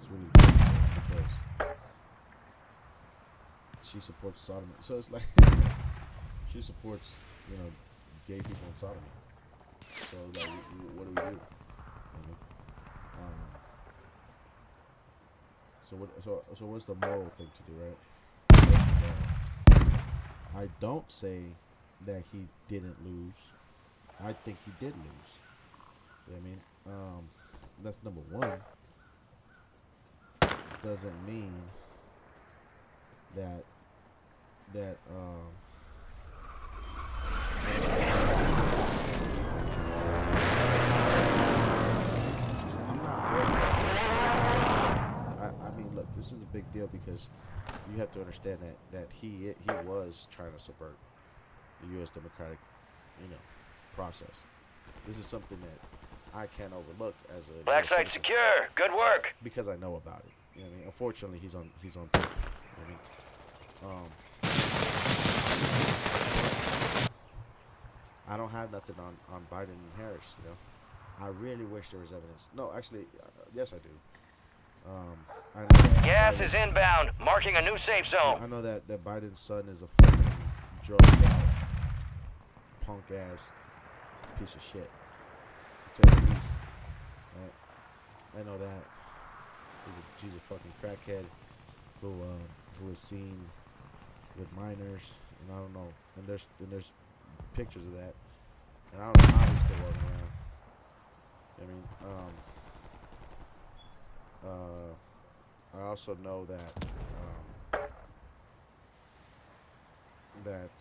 is really different because she supports sodomy. So it's like she supports, gay people in sodomy. So like, what do we do? Um, so what's the moral thing to do, right? I don't say that he didn't lose. I think he did lose. You know what I mean? That's number one. Doesn't mean that that I'm not very I mean, look, this is a big deal because you have to understand that he was trying to subvert the U.S. democratic, process. This is something that I can't overlook as a Black US site citizen secure. Good work. because I know about it. You know what I mean? Unfortunately, he's on tape. You know what I mean? I don't have nothing on Biden and Harris. I really wish there was evidence. No, actually, yes, I do. I know that Gas Biden, is inbound. Marking a new safe zone. I know that Biden's son is a fucking drugged out, punk ass piece of shit. To say the least. Right? I know that. She's a fucking crackhead who was seen with minors, and I don't know. And there's pictures of that, and I don't know how he's still walking around. I mean, I also know that that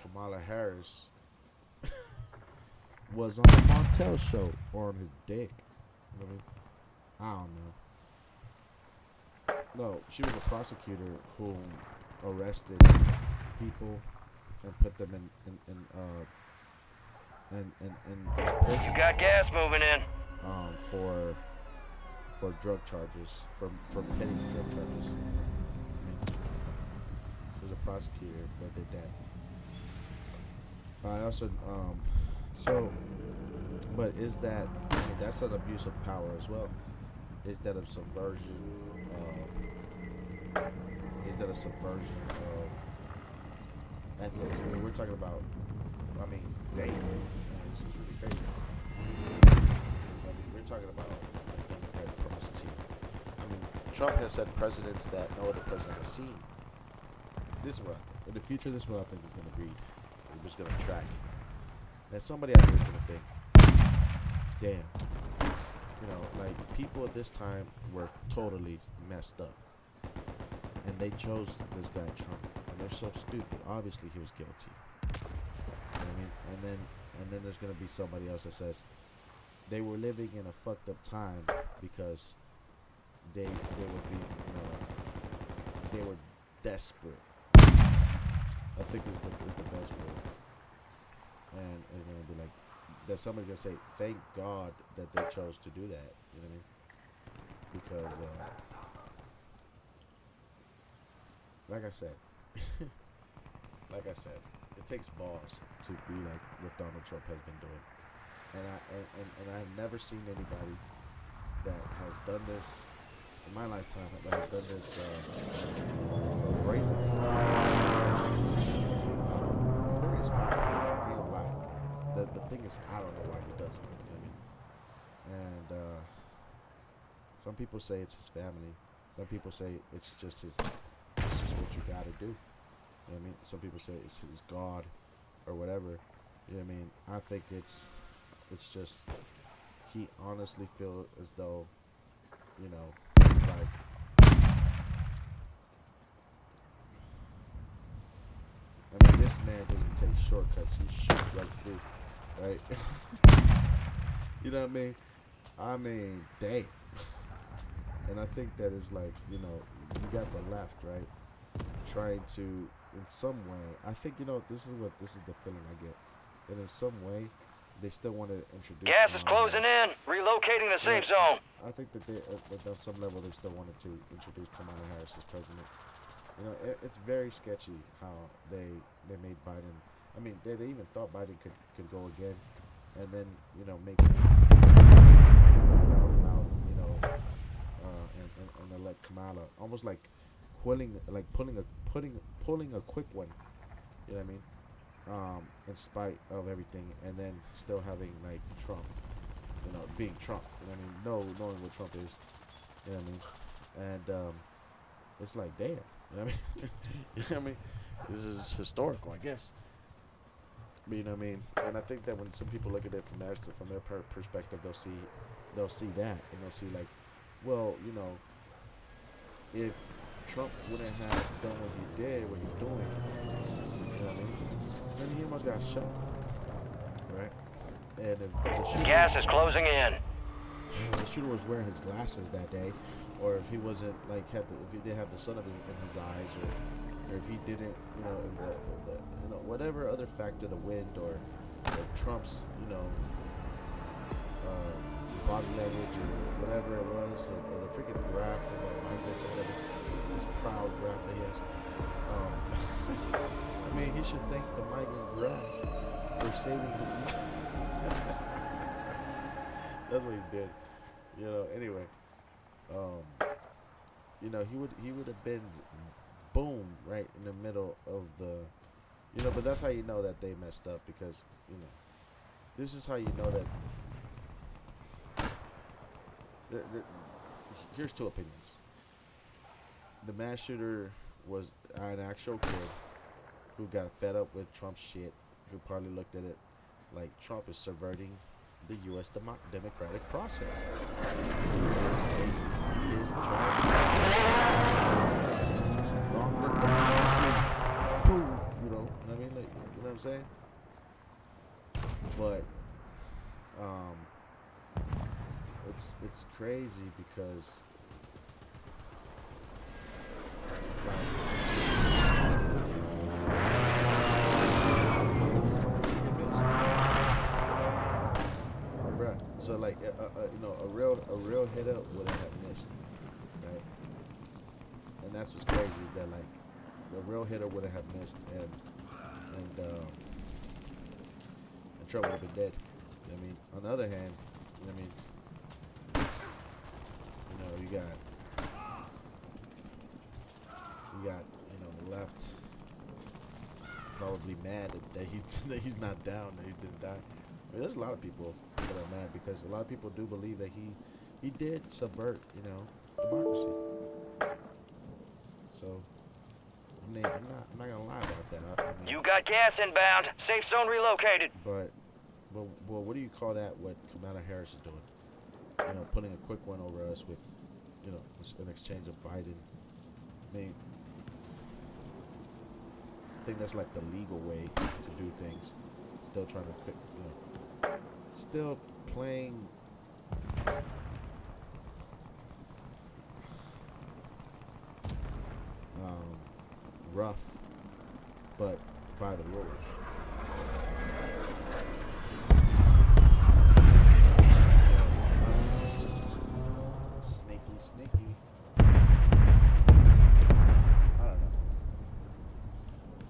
Kamala Harris was on the Montel show or on his dick. You know what I mean? I don't know. No, she was a prosecutor who arrested people and put them in prison. You got gas moving in. For drug charges, for petty drug charges. She was a prosecutor that did that. I also but is that, I mean, that's an abuse of power as well. Is that a subversion of ethics? I mean, we're talking about, I mean, dating. It's just really crazy. I mean, we're talking about a democratic process here. I mean, Trump has set precedents that no other president has seen. This is what I think. In the future, this is what I think is going to breed. It's going to track. That somebody out there is going to think, damn, you know, like, people at this time were totally messed up. And they chose this guy Trump. And they're so stupid. Obviously, he was guilty. You know what I mean? And then there's going to be somebody else that says they were living in a fucked up time because they would be, you know, like, they were desperate. I think is the best word. And it's gonna be like that. Somebody's gonna say, "Thank God that they chose to do that." You know what I mean? Because, like I said, it takes balls to be like what Donald Trump has been doing. And I've never seen anybody that has done this in my lifetime that has done this so brazenly. It's very inspiring. I ain't gonna lie. The thing is, I don't know why he does it. You know what I mean? And some people say it's his family. Some people say it's just what you gotta do. You know what I mean? Some people say it's his God or whatever. You know what I mean? I think it's just he honestly feels as though, you know, like, I mean, this man doesn't take shortcuts. He shoots right through, right? You know what I mean? I mean, damn. And I think that is like, you know, you got the left, right? Trying to, in some way, I think, you know, this is the feeling I get. That in some way, they still want to introduce. Gas is closing in. Relocating the safe zone. I think that they, at some level, they still wanted to introduce Kamala Harris as president. You know, it's very sketchy how they made Biden. I mean, they even thought Biden could go again, and then, you know, make him, and then bail him out, you know, and elect Kamala, almost like pulling a quick one. You know what I mean? In spite of everything, and then still having like Trump, you know, being Trump. You know what I mean? Knowing what Trump is. You know what I mean? And it's like, damn. You know what I mean? You know what I mean? This is historical, I guess. But you know what I mean? And I think that when some people look at it from their perspective, they'll see that, and they'll see like, well, you know, if Trump wouldn't have done what he did, what he's doing, you know what I mean? Then he almost got shot, right? And if the shooter, Gas is closing in. the shooter was wearing his glasses that day, or if he wasn't like if he didn't have the sun in his eyes, or if he didn't, you know, you know, whatever other factor, the wind or Trump's, you know, body language or whatever it was, or the freaking graph or the language or whatever, this proud graph that he has. I mean, he should thank the migrant graph for saving his life. That's what he did. You know, anyway. You know, he would have been boom right in the middle of the, you know, but that's how you know that they messed up, because, you know, this is how you know that. The, here's two opinions. The mass shooter was an actual kid who got fed up with Trump's shit, who probably looked at it like Trump is subverting the U.S. democratic process. He is trying to wrong the democracy. Poof, you know what I mean? Like, you know what I'm saying? But it's crazy because like bruh. So like you know, a real hitter would have missed, right? And that's what's crazy is that like a real hitter would have missed and Trump would have been dead. You know what I mean? On the other hand, you know what I mean? You know, you got you know the left probably mad that that he's not down, that he didn't die. I mean, there's a lot of people that are mad because a lot of people do believe that he did subvert, you know, democracy. So I mean, I'm not gonna lie about that. I mean, You got gas inbound. Safe zone relocated. but what do you call that? What Kamala Harris is doing? You know, putting a quick one over us with, you know, an exchange of Biden. I mean, I think that's like the legal way to do things. Still trying to, you know, still playing. Rough, but by the rules. Sneaky. I don't know.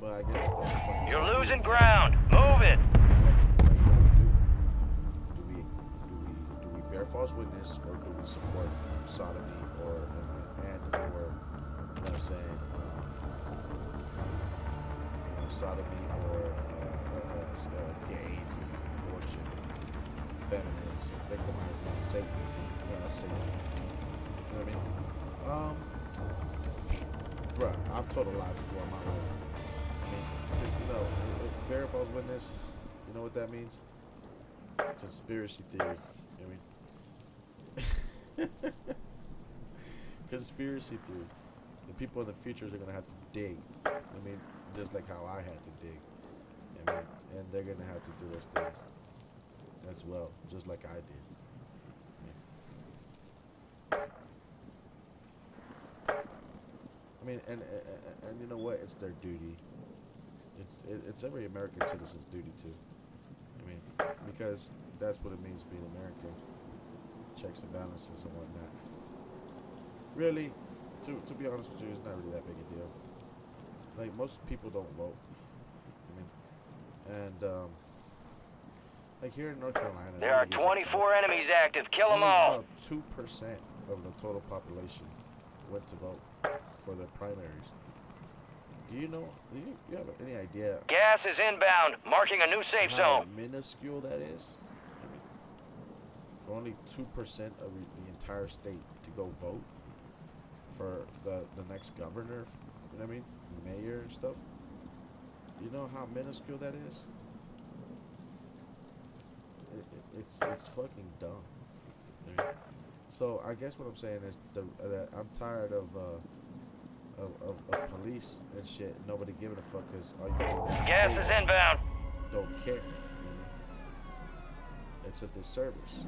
But I guess You're losing ground. Move it. do we bear false witness or do we support sodomy or you know what I'm saying, sodomy or gays, abortion, feminists, victimizing Satan? You know, Satan. You know what I mean? Bruh, I've told a lie before in my life. I mean, you know, bear false witness. You know what that means? Conspiracy theory. You know what I mean? Conspiracy theory. The people in the futures are gonna have to dig. I mean, just like how I had to dig. I mean, and they're gonna have to do those things as well, just like I did. I mean, and you know what? It's their duty. It's every American citizen's duty too. I mean, because that's what it means being American. Checks and balances and whatnot. Really, to be honest with you, it's not really that big a deal. Like most people don't vote. I mean, and like here in North Carolina, There are 24 enemies active. Kill them only all. about 2% of the total population went to vote for the primaries. Do you know? Do you have any idea Gas is inbound. Marking a new safe how zone. minuscule that is? I mean, for only 2% of the entire state to go vote for the next governor, you know what I mean, mayor and stuff. You know how minuscule that is? It's fucking dumb. I mean, so I guess what I'm saying is that I'm tired of police and shit. Nobody giving a fuck because all you Gas is inbound. don't care. You know? It's a disservice.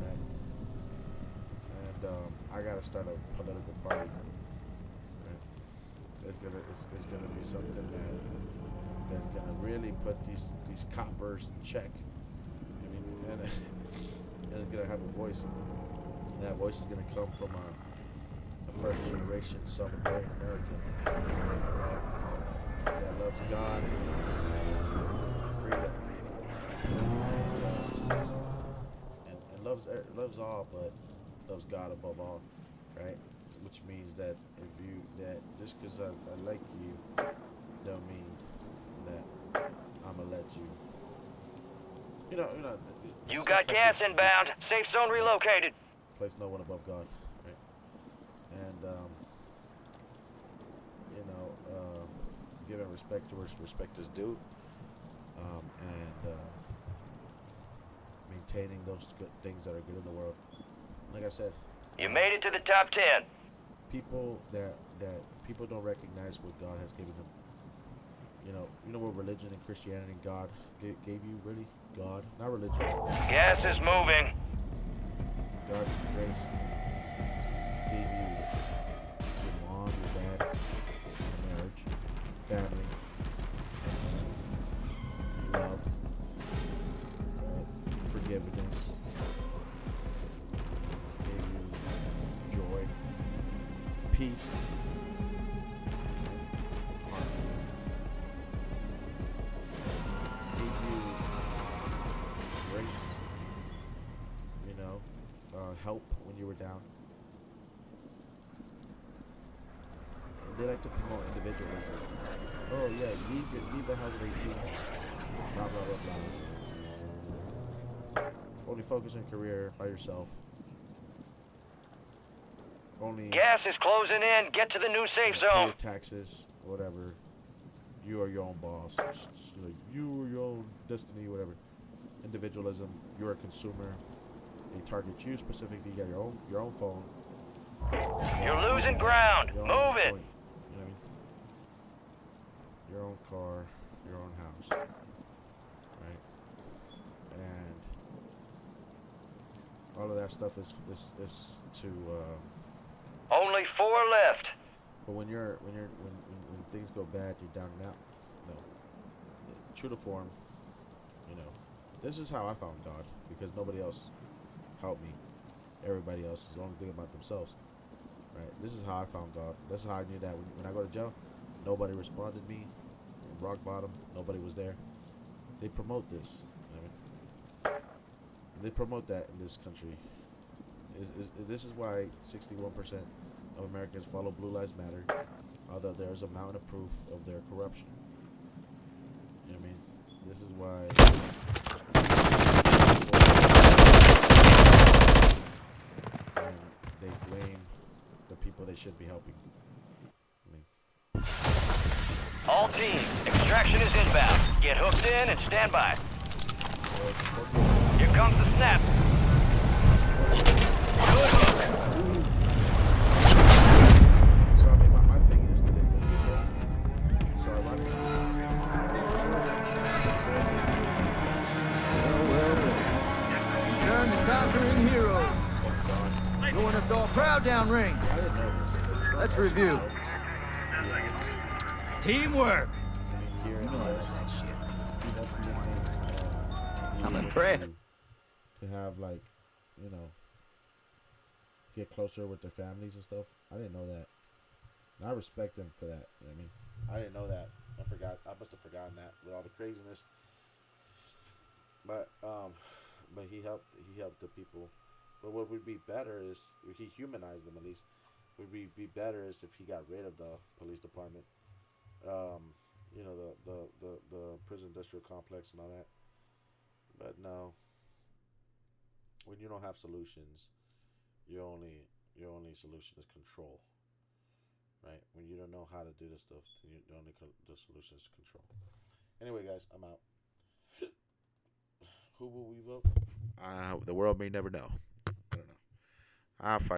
Right? And I gotta start a political party. Right? It's gonna be something that's gonna really put these coppers in check. I mean, and it's gonna have a voice. And that voice is gonna come from a first generation Southern American, right? That loves God and freedom, and loves all, but loves God above all, right? Which means that just because I like you, don't mean that I'ma let you You know. You stuff got like gas this. inbound. Safe zone relocated. Place no one above God, right? And you know, giving respect to where respect is due, and maintaining those good things that are good in the world. Like I said, You made it to the top 10. people that people don't recognize what God has given them. You know what religion and Christianity and God gave you, really? God, not religion. Gas is moving. God's grace gave you your mom, your dad, your marriage, family, love, forgiveness, gave you joy, peace, harmony, gave you grace, help when you were down. And they like to promote individualism. Oh yeah, leave the house at 18. Blah blah blah blah. Only focus on career by yourself. Only Gas is closing in. Get to the new safe pay zone. your taxes, whatever. You are your own boss. You are your own destiny, whatever. Individualism. You're a consumer. They target you specifically. You got your own phone. You're losing ground. Your own Move it. phone, you know what I mean? Your own car, your own house, right? And all of that stuff is to. Only 4 left. But when things go bad, you're down and out. No, true to form. This is how I found God, because nobody else helped me. Everybody else is only thinking about themselves. Right? This is how I found God. This is how I knew that when I go to jail, nobody responded to me. Rock bottom, nobody was there. They promote this. You know what I mean? They promote that in this country. This is why 61% of Americans follow Blue Lives Matter, although there's a mountain of proof of their corruption. You know what I mean? This is why. And they blame the people they should be helping. All teams, extraction is inbound. Get hooked in and stand by. Here comes the snap. Good hook. So I mean, my thing is that so ironically. Return to conquering heroes. Doing us all proud downrange. I didn't know this. Let's review. Teamwork. I'm impressed. To have get closer with their families and stuff. I didn't know that. And I respect them for that. You know what I mean? I didn't know that. I forgot. I must have forgotten that with all the craziness. But he helped the people. But what would be better is if he humanized them at least. Would be better is if he got rid of the police department. The prison industrial complex and all that. But no. When you don't have solutions, your only solution is control. Right? When you don't know how to do this stuff, then the solution is control. Anyway, guys, I'm out. Who will we vote? The world may never know. I don't know. I'll fight.